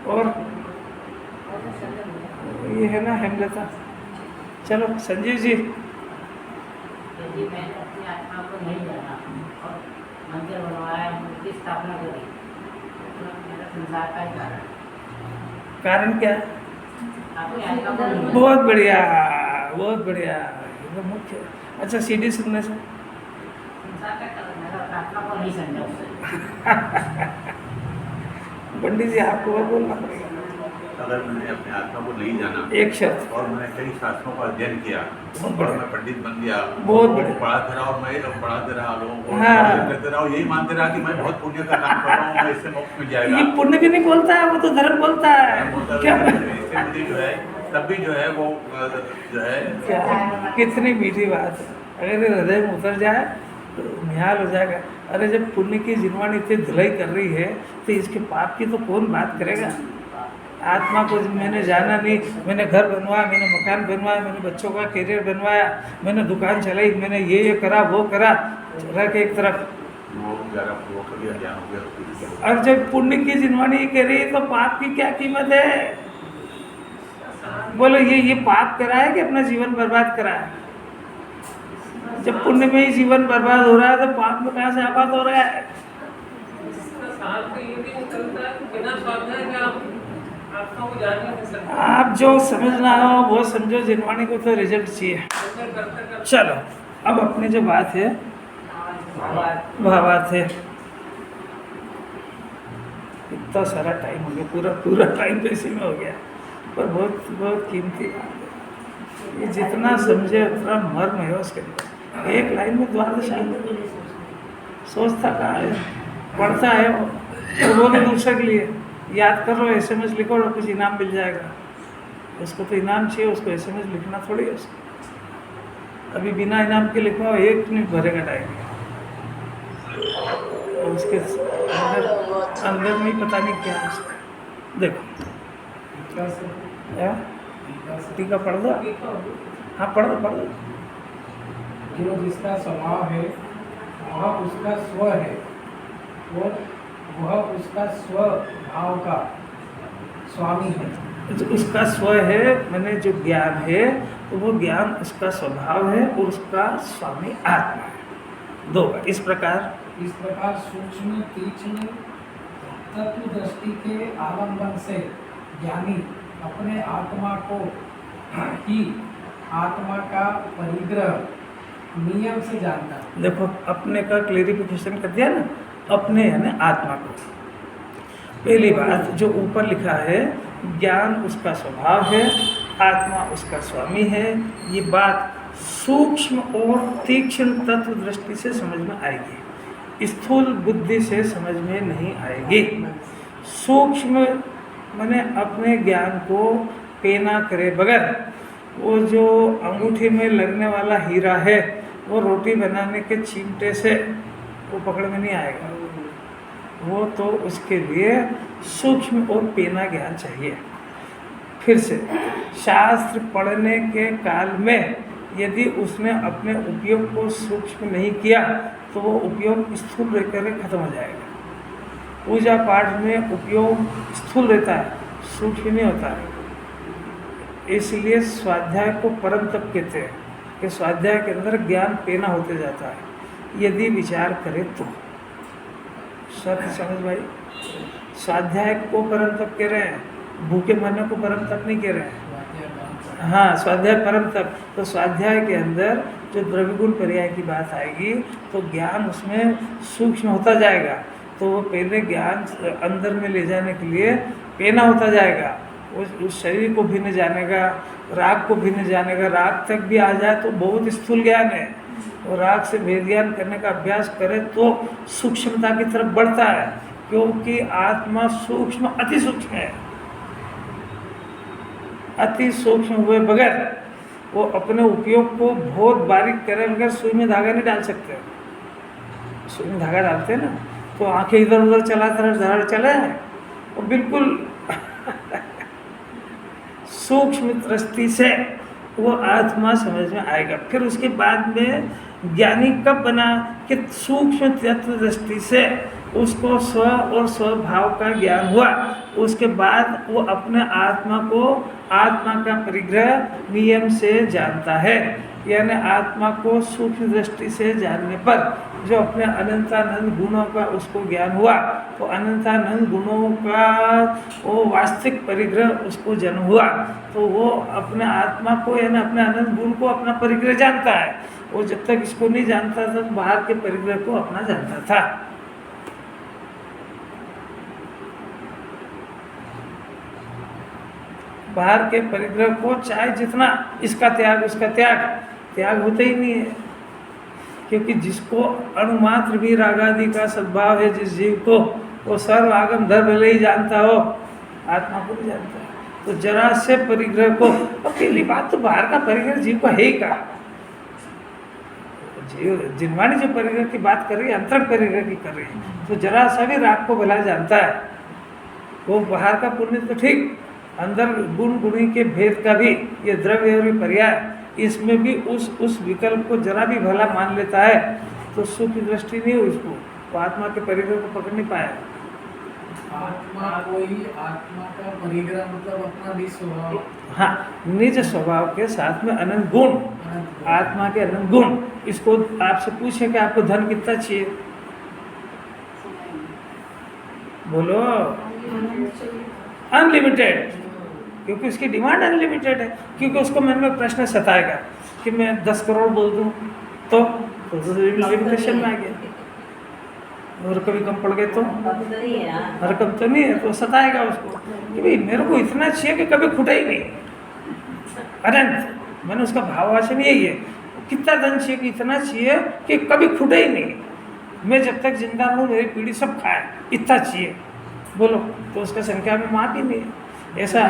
और ये है ना हेमलता। चलो संजीव जी। यदि मैंने अपनी आत्मा को नहीं जाना और मंदिर बनवाया, मूर्ति स्थापना करी, तो मेरा संसार का ही कारण क्या? अपनी आत्मा को नहीं बहुत बढ़िया बहुत बढ़िया, ये तो मुख्य। अच्छा सीडी सुनने से संसार का कारण मेरा आत्मा को नहीं समझा उससे। पंडित जी आपको और बोलना पड़ेगा। अगर मैंने अपने आत्मा को नहीं जाना एक शर्त, और मैंने कई शास्त्रों का अध्ययन किया और मैं पंडित बन गया, बहुत बढ़िया। पढ़ाते रहा और मैं पढ़ाते रहा लोगों को, हाँ। करते रहा और यही मानते रहा कि मैं बहुत पुण्य का काम कर रहा हूँ, मैं इससे मोक्ष मिल जाएगा। ये पुण्य भी नहीं बोलता है, वो तो धर्म बोलता है। क्या इससे मुझे जो है तब भी जो है वो जो है क्या कितनी मीठी बात है। अगर ये हृदय में उतर जाए तो निहाल हो जाएगा। अरे जब पुण्य की जिनवाणी इतनी धुलाई कर रही है तो इसके पाप की तो कौन बात करेगा। आत्मा को मैंने जाना नहीं, मैंने घर बनवाया, मैंने मकान बनवाया, मैंने बच्चों का करियर बनवाया, मैंने दुकान चलाई, मैंने ये करा वो करा, रख एक तरफ। वो कर दिया, ज्ञान हो गया। और जब पुण्य की जिनवाणी कह रही है तो पाप की क्या कीमत है? बोलो ये पाप करा है कि अपना जीवन बर्बाद करा है? जब पुण्य में ही जीवन बर्बाद हो रहा है तो पाप में कहाँ से आबाद हो रहा है? इसका साथ तो ये भी निकलता है कि बिना स्वाध्याय के आप आत्मा को जान नहीं सकते। आप जो समझना हो वो समझो, जिनवाणी को तो रिजल्ट चाहिए। ऐसे करते करते चलो अब अपने जो बात है भावार्थ है। इतना सारा टाइम हो गया, पूरा टाइम तो इसी में हो गया, पर बहुत बहुत कीमती बात है। ये जितना समझे उतना मर्म है उसके अंदर। एक लाइन में द्वादश सोचता कहाँ है, पढ़ता है और वो भी दूसरे के लिए याद कर लो, SMS लिखो और कुछ इनाम मिल जाएगा। उसको तो इनाम चाहिए, उसको SMS लिखना थोड़ी है उसको। अभी बिना इनाम के लिखवाओ, 1 मिनट भरेगा टाइम, और उसके अंदर में पता नहीं क्या है उसका। देखो टीका पढ़ दो। हाँ पढ़ दो। जो जिसका स्वभाव है वह उसका स्व है और वह उसका स्वभाव का स्वामी है। जो उसका स्व है मैंने जो ज्ञान है तो वो ज्ञान उसका स्वभाव है और उसका स्वामी आत्मा है। 2 बार इस प्रकार सूक्ष्म तीक्ष्ण तत्व दृष्टि के आलंबन से ज्ञानी अपने आत्मा को ही आत्मा का परिग्रह नियम से जानता है। देखो अपने का क्लेरिफिकेशन कर दिया ना, अपने यानी आत्मा को। पहली बात जो ऊपर लिखा है, ज्ञान उसका स्वभाव है, आत्मा उसका स्वामी है, ये बात सूक्ष्म और तीक्ष्ण तत्व दृष्टि से समझ में आएगी, स्थूल बुद्धि से समझ में नहीं आएगी। सूक्ष्म मैंने अपने ज्ञान को पेना करे बगैर, वो जो अंगूठी में लगने वाला हीरा है वो रोटी बनाने के चिमटे से वो पकड़ में नहीं आएगा। वो तो उसके लिए सूक्ष्म और पेना ज्ञान चाहिए। फिर से शास्त्र पढ़ने के काल में यदि उसने अपने उपयोग को सूक्ष्म नहीं किया तो वो उपयोग स्थूल रह कर खत्म हो जाएगा। पूजा पाठ में उपयोग स्थूल रहता है, सूक्ष्म नहीं होता है। इसलिए स्वाध्याय को परम तप कहते हैं कि स्वाध्याय के अंदर ज्ञान पेना होते जाता है यदि विचार करे तो। शर्त समझ भाई, स्वाध्याय को परम तप कह रहे हैं, भूखे मरने को परम तप नहीं कह रहे हैं। हाँ, स्वाध्याय परम तप। तो स्वाध्याय के अंदर जो द्रव्य गुण पर्याय की बात आएगी तो ज्ञान उसमें सूक्ष्म होता जाएगा। तो वो पहले ज्ञान अंदर में ले जाने के लिए पेना होता जाएगा, उस शरीर को भिन्न जानेगा, राग को भिन्न जानेगा। राग तक भी आ जाए तो बहुत स्थूल ज्ञान है, और राग से भेद ज्ञान करने का अभ्यास करे तो सूक्ष्मता की तरफ बढ़ता है, क्योंकि आत्मा सूक्ष्म अति सूक्ष्म है। अति सूक्ष्म हुए बगैर वो अपने उपयोग को बहुत बारीक करे बगैर सुई में धागा नहीं डाल सकते। सुई में धागा डालते हैं ना तो आंखें इधर उधर चला चले वो बिल्कुल सूक्ष्म दृष्टि से वो आत्मा समझ में आएगा। फिर उसके बाद में ज्ञानी कब बना कि सूक्ष्म तत्व दृष्टि से उसको स्व और स्वभाव का ज्ञान हुआ। उसके बाद वो अपने आत्मा को आत्मा का परिग्रह नियम से जानता है, यानी आत्मा को सूक्ष्म दृष्टि से जानने पर जो अपने अनंतानंद गुणों का उसको ज्ञान हुआ, तो अनंतानंद गुणों का वो वास्तविक परिग्रह उसको जन्म हुआ। तो वो अपने आत्मा को यानी अपने अनंत गुण को अपना परिग्रह जानता है। वो जब तक इसको नहीं जानता था तो बाहर के परिग्रह को अपना जानता था। बाहर के परिग्रह को चाहे जितना इसका त्याग उसका त्याग होता ही नहीं है, क्योंकि जिसको अणुमात्र भी रागादि का सद्भाव है जिस जीव को, वो सर्व आगम धर्म भले ही जानता हो, आत्मा को नहीं जानता। तो जरा से परिग्रह को, और पहली बात तो बाहर का परिग्रह जीव को है ही का। जिनवाणी जो परिग्रह की बात कर रही है अंतरंग परिग्रह की कर रही है, तो जरा सा भी राग को भला जानता है। वो बाहर का पुण्य तो ठीक, अंदर गुण गुणी के भेद का भी ये द्रव्य और पर्याय, इसमें भी उस विकल्प को जरा भी भला मान लेता है तो सुख की दृष्टि नहीं हुई उसको, तो आत्मा के परिग्रह को पकड़ नहीं पाया। आत्मा का परिग्रह मतलब अपना निज स्वभाव। हाँ, निज स्वभाव के साथ में अनंत गुण, आत्मा के अनंत गुण। इसको आपसे पूछे कि आपको धन कितना चाहिए, बोलो अनलिमिटेड, क्योंकि उसकी डिमांड अनलिमिटेड है। क्योंकि उसको मन में प्रश्न सताएगा कि मैं 10 करोड़ बोल दूं तो लिमिटेशन में आ गया, और कभी कम पड़ गए तो रकम तो नहीं है, तो सताएगा उसको कि भाई मेरे को इतना चाहिए कि कभी खुटा ही नहीं, अनंत। मैंने उसका भाववाचन यही है, कितना धन चाहिए कि इतना चाहिए कि कभी खुटे ही नहीं, मैं जब तक जिंदा रहूँ मेरी पीढ़ी सब खाए, इतना चाहिए। बोलो, तो उसका संख्या में माप ही नहीं है। ऐसा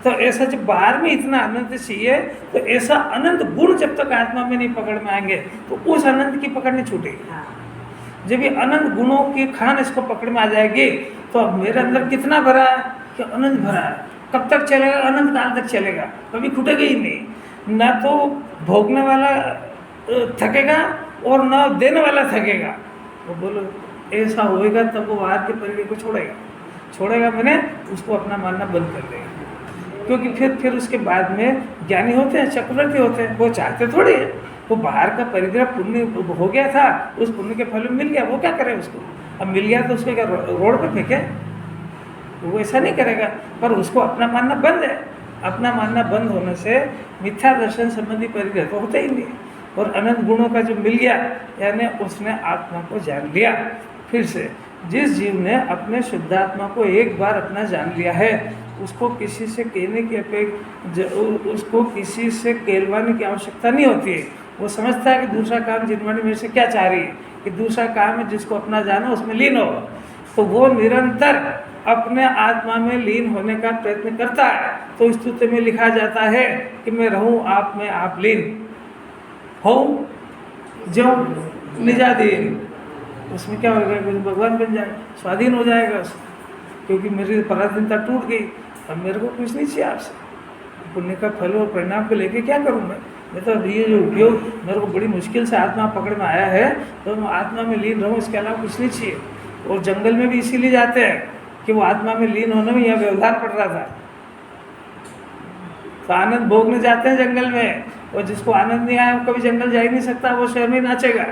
तो ऐसा जब बाहर में इतना अनंत चाहिए, तो ऐसा अनंत गुण जब तक आत्मा में नहीं पकड़ में आएंगे तो उस अनंत की पकड़ नहीं छूटेगी। जब ये अनंत गुणों की खान इसको पकड़ में आ जाएगी तो अब मेरे अंदर कितना भरा है कि अनंत भरा है। कब तक चलेगा? अनंत काल तक चलेगा, कभी खुटेगा ही नहीं। ना तो भोगने वाला थकेगा और ना देने वाला थकेगा। वो बोलो ऐसा होएगा तब वो बाहर के परिवेश को छोड़ेगा मैंने उसको अपना मानना बंद कर देगा। क्योंकि फिर उसके बाद में ज्ञानी होते हैं, चक्रवर्ती होते हैं, वो चाहते थोड़ी है। वो बाहर का परिग्रह पुण्य हो गया था, उस पुण्य के फल में मिल गया, वो क्या करे उसको? अब मिल गया तो उसको क्या रोड पे फेंके? वो ऐसा नहीं करेगा। पर उसको अपना मानना बंद है। अपना मानना बंद होने से मिथ्या दर्शन संबंधी परिग्रह तो होता ही नहीं। और अनंत गुणों का जो मिल गया, यानी उसने आत्मा को जान लिया। फिर से जिस जीव ने अपने शुद्धात्मा को एक बार अपना जान लिया है, उसको किसी से कहने की उसको किसी से कहलवाने की आवश्यकता नहीं होती है। वो समझता है कि दूसरा काम जिनवाणी मेरे से क्या चाह रही है, कि दूसरा काम है जिसको अपना जाना उसमें लीन हो। तो वो निरंतर अपने आत्मा में लीन होने का प्रयत्न करता है। तो स्तुति में लिखा जाता है कि मैं रहूं आप में, आप लीन हो जो निजादीन। उसमें क्या होगा? भगवान बन जाए, स्वाधीन हो जाएगा। क्योंकि मेरी पराधीनता टूट गई। अब मेरे को कुछ नहीं चाहिए आपसे, पुण्य का फल और परिणाम को लेके क्या करूँ मैं तो ये जो उपयोग मेरे को बड़ी मुश्किल से आत्मा पकड़ में आया है, तो मैं आत्मा में लीन रहूँ, इसके अलावा कुछ नहीं चाहिए। और जंगल में भी इसीलिए जाते हैं कि वो आत्मा में लीन होने में यह व्यवधान पड़ रहा था। तो आनंद भोगने जाते हैं जंगल में, और जिसको आनंद नहीं आया वो कभी जंगल जा ही नहीं सकता, वो शहर में नाचेगा।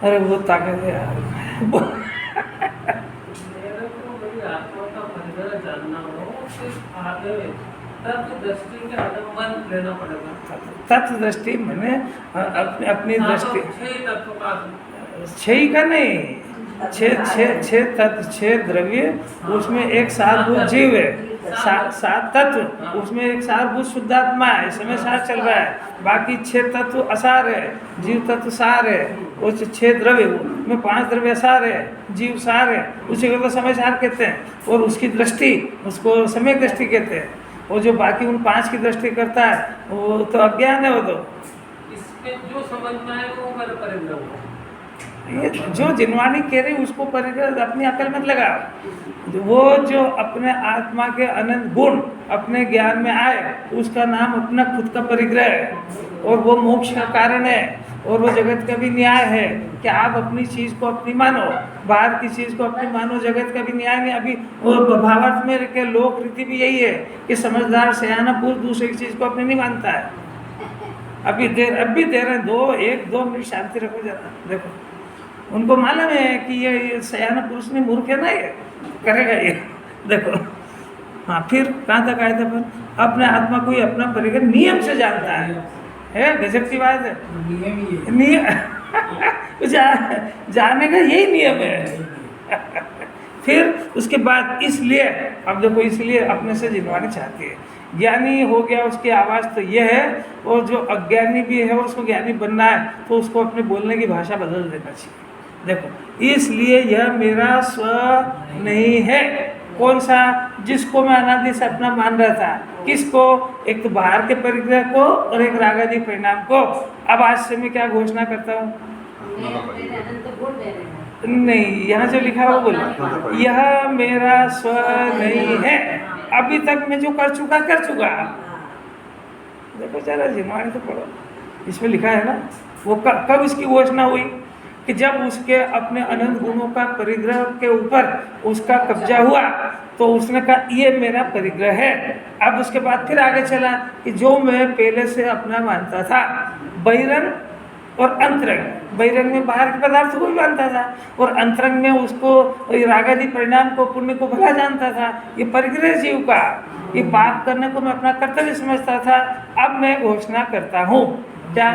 अरे वो ताकत है यार। मेरे को मेरी आत्मा का परिग्रह जानना हो, सिर्फ आगे तत्व दृष्टि के आलम्बन लेना पड़ेगा। तत्व दृष्टि मैंने अपनी दृष्टि, तत्व का छह का नहीं, छह तत्व, छह द्रव्य, उसमें एक सारभूत जीव है, सात तत्व, उसमें एक सारभूत शुद्धात्मा है, इस समय सार चल रहा है। बाकी 6 तत्व असार है, जीव तत्व सार है। वो 6 द्रव्य में 5 द्रव्य असार है, जीव सार है, उसी को तो समय सार कहते हैं। और उसकी दृष्टि, उसको समय दृष्टि कहते हैं। और जो बाकी उन 5 की दृष्टि करता है वो तो अज्ञान है। वो तो इसमें जो समझ में आए वो मेरा परिग्रह हुआ। ये जो जिनवाणी कह रही उसको परिग्रह अपनी अकल मत लगा। वो जो अपने आत्मा के अनंत गुण अपने ज्ञान में आए, उसका नाम अपना खुद का परिग्रह है, और वो मोक्ष का कारण है, और वो जगत का भी न्याय है कि आप अपनी चीज़ को अपनी मानो, बाहर की चीज़ को अपनी मानो, जगत का भी न्याय नहीं। अभी वो भावार्थ में के लोक रीति भी यही है कि समझदार सयाना पुरुष दूसरे की चीज़ को अपनी नहीं मानता है। अब भी दे रहे हैं 2 मिनट शांति रखो जरा। देखो उनको मालूम है कि ये सयाना पुरुष नहीं, मूर्ख है ना, ये करेगा ये। देखो हाँ, फिर कहाँ तक आए थे अपन? अपने आत्मा को ही अपना परिग्रह नियम से जानता है गजब की बात है। नियम जाने का यही नियम है। फिर उसके बाद इसलिए, अब देखो, इसलिए अपने से जिनवानी चाहती है। ज्ञानी हो गया उसकी आवाज़ तो ये है, और जो अज्ञानी भी है और उसको ज्ञानी बनना है तो उसको अपने बोलने की भाषा बदल देना चाहिए। देखो, इसलिए यह मेरा स्व नहीं है। कौन सा? जिसको मैं अनादि से अपना मान रहा था। किसको? एक तो बाहर के परिग्रह को और एक रागादि परिणाम को। अब आज से मैं क्या घोषणा करता हूँ? नहीं, यहाँ जो लिखा है वो बोलो, यह मेरा स्व नहीं है। अभी तक मैं जो कर चुका। देखो जरा जिनवाणी तो पढ़ो, इसमें लिखा है ना। वो कब इसकी घोषणा हुई? कि जब उसके अपने अनंत गुणों का परिग्रह के ऊपर उसका कब्जा हुआ तो उसने कहा ये मेरा परिग्रह है। अब उसके बाद फिर आगे चला कि जो मैं पहले से अपना मानता था, बहिरंग और अंतरंग। बहिरंग में बाहर के पदार्थ को भी मानता था, और अंतरंग में उसको रागादि परिणाम को, पुण्य को भला जानता था। ये परिग्रह जीव का, ये पाप करने को मैं अपना कर्तव्य समझता था। अब मैं घोषणा करता हूँ क्या?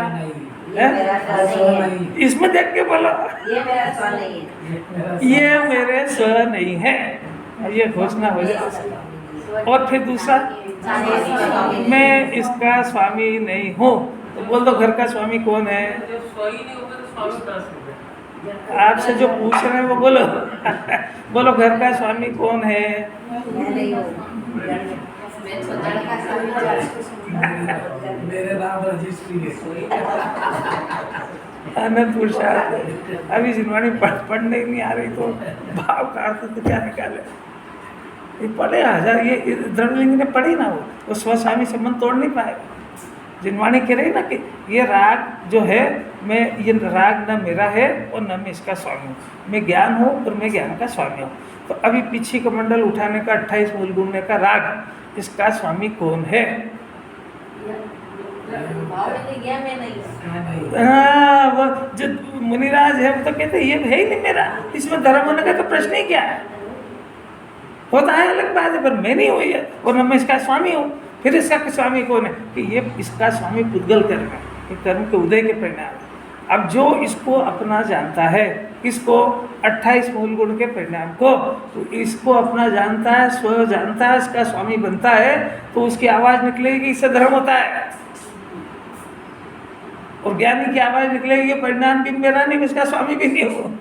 इसमें देख के बोलो, ये मेरा स्व नहीं है, ये मेरे स्व नहीं है। ये घोषणा हो जाए। और फिर दूसरा, मैं इसका स्वामी नहीं हूँ। तो बोल दो, घर का स्वामी कौन है? जब स्वामी नहीं होगा तो स्वामी कहाँ से होगा? आपसे जो पूछ रहे हैं वो बोलो। बोलो, घर का स्वामी कौन है? मैं नहीं हूँ। मैं छोटा का स्वामी मेरे नाम रजिस्ट्री है। अनंत पुरुषार्थ। अभी जिनवाणी पढ़ने नहीं आ रही तो भाव का अर्थ तो क्या निकाले? ये पढ़े 1000, ये दृढ़लिंग ने पढ़ी ना, वो स्वस्वामी संबंध तोड़ नहीं पाएगा। जिनवाणी कह रही ना कि ये राग जो है, मैं ये राग न मेरा है और न मैं इसका स्वामी हूँ। मैं ज्ञान हूँ और मैं ज्ञान का स्वामी हूँ। तो अभी पीछे कमंडल उठाने का 28 मूल गुणने का राग, इसका स्वामी कौन है? हाँ, वो जो मुनिराज है वो तो कहते ये है ही नहीं मेरा, इसमें धर्म होने का तो प्रश्न ही क्या है? होता है अलग बात है, पर मैं नहीं हुई है और मैं इसका स्वामी हूँ। फिर इसका स्वामी कौन है? कि ये इसका स्वामी पुद्गल कर्म है, ये कर्म के उदय के परिणाम है। अब जो इसको अपना जानता है, किसको? 28 मूल गुण के परिणाम को, तो इसको अपना जानता है, स्व जानता है, इसका स्वामी बनता है, तो उसकी आवाज़ निकलेगी, इससे धर्म होता है। और ज्ञानी की आवाज़ निकलेगी, ये परिणाम भी मेरा नहीं, इसका स्वामी भी नहीं हो।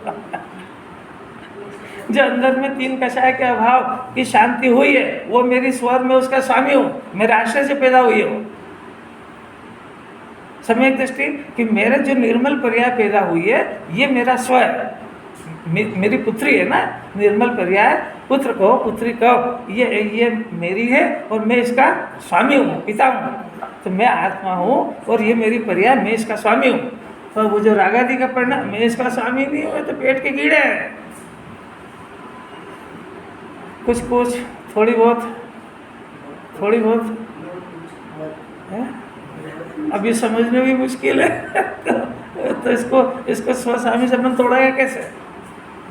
जो अंदर में 3 कषाय के अभाव की शांति हुई है, वो मेरी स्वर में उसका स्वामी हूँ, मेरे आश्रय से पैदा हुई है। सम्यक दृष्टि कि मेरे जो निर्मल पर्याय पैदा हुई है, ये मेरा स्व है। मेरी पुत्री है ना, निर्मल पर्याय पुत्र कहो पुत्री कहो, ये मेरी है और मैं इसका स्वामी हूँ, पिता हूँ। तो मैं आत्मा हूँ और ये मेरी पर्याय, मैं इसका स्वामी हूँ। और वो जो रागादि का परिणाम, मैं इसका स्वामी नहीं हूँ, तो पेट के कीड़े हैं। कुछ थोड़ी बहुत है? अब ये समझने भी मुश्किल है तो इसको स्वस्वामी संबंध तोड़ेगा कैसे?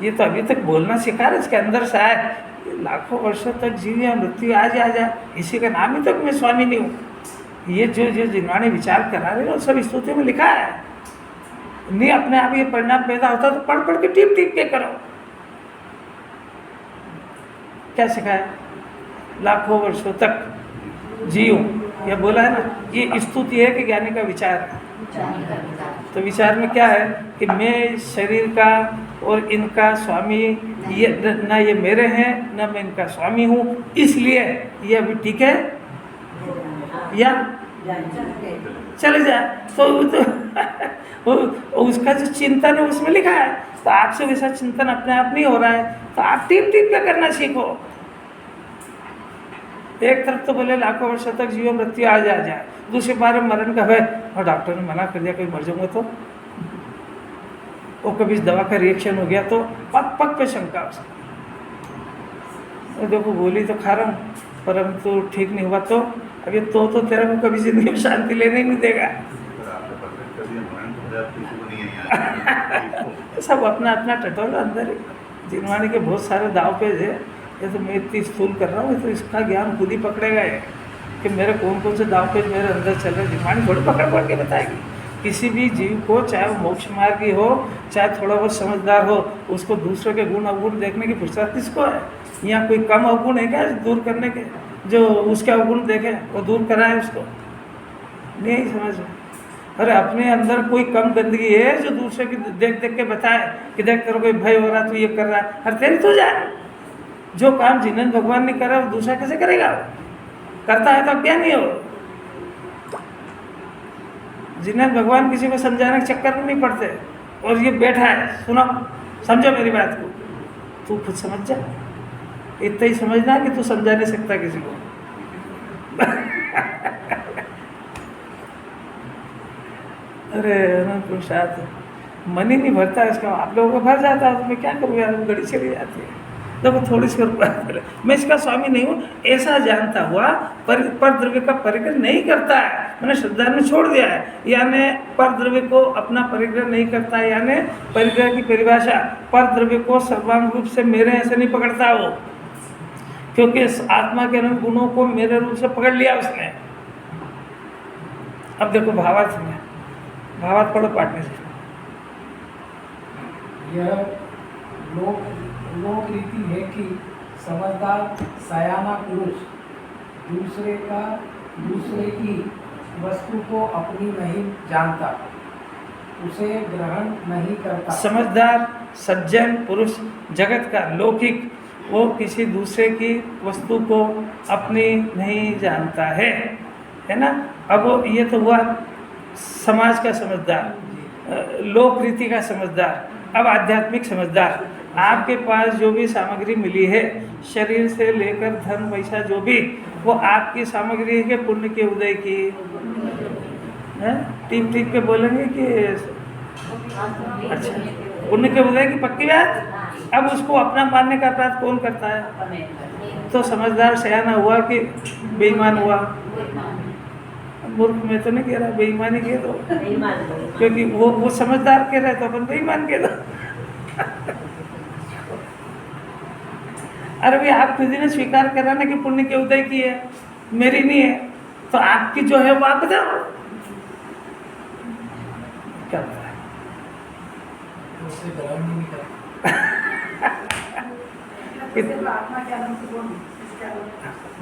ये तो अभी तक बोलना सिखा रहे, इसके अंदर से आए, लाखों वर्षों तक जीविया मृत्यु आ जाए, इसी का नाम ही तक मैं स्वामी नहीं हूँ। ये जो जिन्होंने विचार करा रहे हैं सब स्तुति में लिखा है। नहीं अपने आप ये परिणाम पैदा होता तो पढ़ के टीप के करो। क्या सिखाया? लाखों वर्षों तक जियो, यह बोला है ना। ये स्तुति है कि ज्ञानी का विचार है। तो विचार में क्या है कि मैं शरीर का और इनका स्वामी, ये न ये मेरे हैं न मैं इनका स्वामी हूँ, इसलिए ये अभी ठीक है या चले जाए। तो उसका जो चिंतन है उसमें लिखा है। तो आपसे वैसा चिंतन अपने आप नहीं हो रहा है, तो आप टीप क्या करना सीखो। एक तरफ तो बोले लाखों वर्षों तक जीवन मृत्यु आ जाए, दूसरी बार मरण का भय, और डॉक्टर ने मना कर दिया कहीं मर जाऊंगा तो, और कभी इस दवा का रिएक्शन हो गया तो पग पे शंका उसका। देखो गोली तो खा रहा हूँ परंतु ठीक नहीं हुआ तो अभी तो तेरा को कभी जिंदगी में शांति लेने ही नहीं देगा। सब अपना अपना टटोला अंदर है। जिनवाणी के बहुत सारे दाव पेज है। ये तो मैं इतनी स्थूल कर रहा हूँ, तो इसका ज्ञान खुद ही पकड़ेगा है कि मेरे कौन से दाव पेज मेरे अंदर चल रहे। जिनवाणी थोड़ी पकड़ के बताएगी। किसी भी जीव को, चाहे वो मोक्ष मार्गी हो चाहे थोड़ा बहुत समझदार हो, उसको दूसरों के गुण अवगुण देखने की फुर्सत किसको है? यहाँ कोई कम अवगुण है क्या दूर करने के? जो उसके अवगुण देखे वो दूर कराए उसको, नहीं समझ। अरे अपने अंदर कोई कम गंदगी है जो दूसरे की देख के बताए कि देख तेरे कोई भय हो रहा तो ये कर रहा है। अरे तेरी तो जाए, जो काम जिन्हें भगवान ने करा वो दूसरा कैसे करेगा? करता है तो क्या नहीं हो। जिन्हें भगवान किसी को समझाने के चक्कर में नहीं पड़ते, और ये बैठा है सुनो समझो मेरी बात को, तू खुद समझ जा। इतना ही समझना कि तू समझा नहीं सकता किसी को। अरे प्रसाद मन ही नहीं भरता इसका। आप लोगों को भर जाता है तो मैं क्या करूँ यार, वो घड़ी चली जाती है। देखो थोड़ी सी मैं इसका स्वामी नहीं हूँ ऐसा जानता हुआ पर द्रव्य का परिग्रह नहीं करता है, मैंने श्रद्धा में छोड़ दिया है। यानी पर द्रव्य को अपना परिग्रह नहीं करता है, यानी परिग्रह की परिभाषा पर द्रव्य को सर्वांग रूप से मेरे ऐसे नहीं पकड़ता वो, क्योंकि इस आत्मा के अनंत गुणों को मेरे रूप से पकड़ लिया उसने। अब देखो भावार्थ में, भावार्थ पढ़ो पाठने से। यह लोक रीति है कि समझदार सयाना पुरुष दूसरे की वस्तु को अपनी नहीं जानता, उसे ग्रहण नहीं करता। समझदार सज्जन पुरुष जगत का लौकिक, वो किसी दूसरे की वस्तु को अपनी नहीं जानता है ना। अब ये तो हुआ समाज का समझदार, लोक रीति का समझदार। अब आध्यात्मिक समझदार, आपके पास जो भी सामग्री मिली है शरीर से लेकर धन पैसा जो भी, वो आपकी सामग्री है पुण्य के उदय की है। टीप पे बोलेंगे कि अच्छा पुण्य के उदय की पक्की बात। अब उसको अपना मानने का अपराध कौन करता है? तो समझदार सयाना हुआ कि बेईमान हुआ? मूर्ख में तो नहीं कह रहा, बेईमानी कह दो, क्योंकि वो समझदार कह रहे तो अपन बेईमान कह दो। अरे भाई आप खुद ही ने स्वीकार करा ना कि पुण्य के उदय की है, मेरी नहीं है, तो आपकी जो है वो आप बताओ क्या होता है?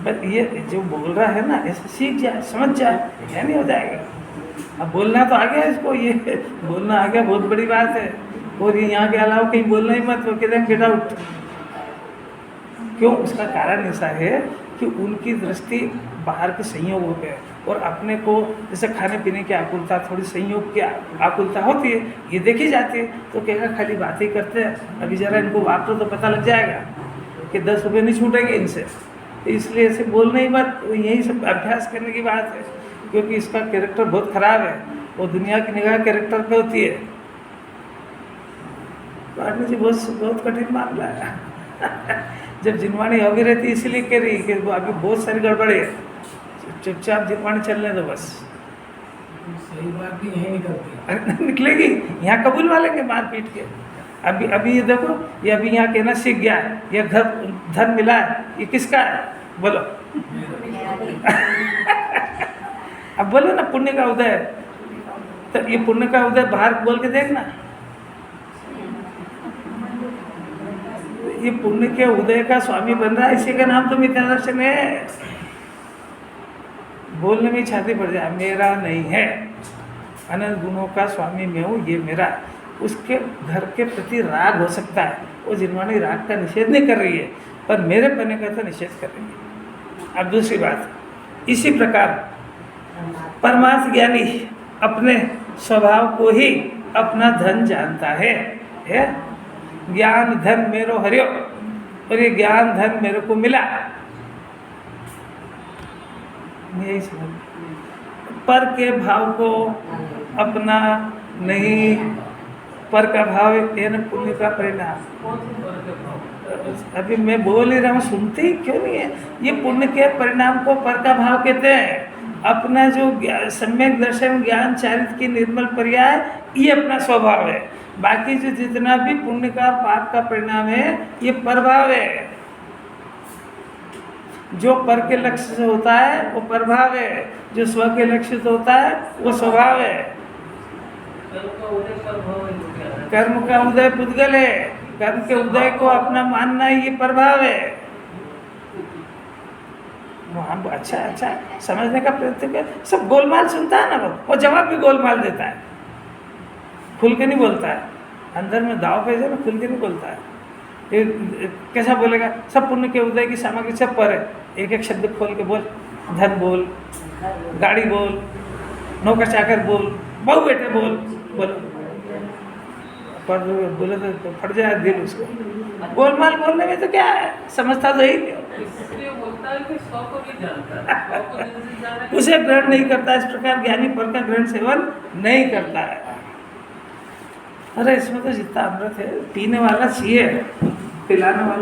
बस ये जो बोल रहा है ना ऐसे सीख जाए, समझ जाए, क्या नहीं हो जाएगा। अब बोलना तो आ गया इसको, ये बोलना आ गया बहुत बड़ी बात है। और ये यहाँ के अलावा कहीं बोलना ही मत, वो कहते हैं गेट आउट। क्यों? उसका कारण ऐसा है कि उनकी दृष्टि बाहर के संयोगों पे, और अपने को जैसे खाने पीने की आकुलता, थोड़ी संयोग की आकुलता होती है, ये देखी जाती है, तो कहेगा खाली बात ही करते हैं, अभी ज़रा इनको वापरो तो पता लग जाएगा कि 10 रुपये नहीं छूटेंगे इनसे। तो इसलिए ऐसे बोलने ही मत, यही सब अभ्यास करने की बात है, क्योंकि इसका कैरेक्टर बहुत ख़राब है, वो दुनिया की निगाह कैरेक्टर पे होती है। पाटनी जी बहुत कठिन मामला है। जब जिनवाणी अभी रहती इसीलिए कह रही कि अभी बहुत सारी गड़बड़ी है, चुपचाप जिनवाणी चलने दो बस। सही बात भी यही निकलती है। अरे निकलेगी, यहाँ कबूल वाले के मार पीट के। अभी ये देखो, ये अभी यहाँ कहना सीख गया है, ये धन मिला है, ये किसका है बोलो। अब बोलो ना पुण्य का उदय, तो ये पुण्य का उदय बाहर बोल के देखना। ये पुण्य के उदय का स्वामी बन रहा है, इसी का नाम तो मिथ्या दर्शन है। बोलने में छाती पड़ जाए मेरा नहीं है, अनंत गुणों का स्वामी मैं हूँ, ये मेरा। उसके घर के प्रति राग हो सकता है, वो जिनवाणी राग का निषेध नहीं कर रही है, पर मेरे पने का तो निषेध कर रही है। अब दूसरी बात, इसी प्रकार परमार्थ ज्ञानी अपने स्वभाव को ही अपना धन जानता है? ज्ञान धन मेरो हरियो, और ये ज्ञान धन मेरे को मिला, यही समझ। पर के भाव को अपना नहीं, पर का भाव है न पुण्य का परिणाम। अभी मैं बोल ही रहा हूँ, सुनते ही क्यों नहीं है? ये पुण्य के परिणाम को पर का भाव कहते हैं। अपना जो सम्यक दर्शन ज्ञान चारित्र की निर्मल पर्याय, ये अपना स्वभाव है। बाकी जो जितना भी पुण्य का पाप का परिणाम है, ये प्रभाव है। जो पर के लक्ष्य से होता है वो प्रभाव है, जो स्व के लक्ष्य से होता है वो स्वभाव है। कर्म का उदय पुद्गल है, कर्म के उदय को अपना मानना ये प्रभाव है। हम अच्छा समझने का प्रयत्न कर, सब गोलमाल सुनता है ना वो जवाब भी गोलमाल देता है, खुल के नहीं बोलता है। अंदर में दाव पे ना खुल के नहीं बोलता है। ये कैसा बोलेगा? सब पुण्य के उदय की सामग्री सब पर है, एक एक शब्द खोल के बोल, धन बोल, गाड़ी बोल, नौकर चाकर बोल, बहू बेटे बोल, बोलो पर बोले तो फट जाए दिल उसको। गोलमाल बोलने में तो क्या है, समझता तो ही उसे ग्रहण नहीं करता। इस प्रकार ज्ञानी पर का ग्रहण सेवन नहीं करता है। अरे इसमें तो जितना अमृत है, पीने वाला चाहिए, पिलाने वाला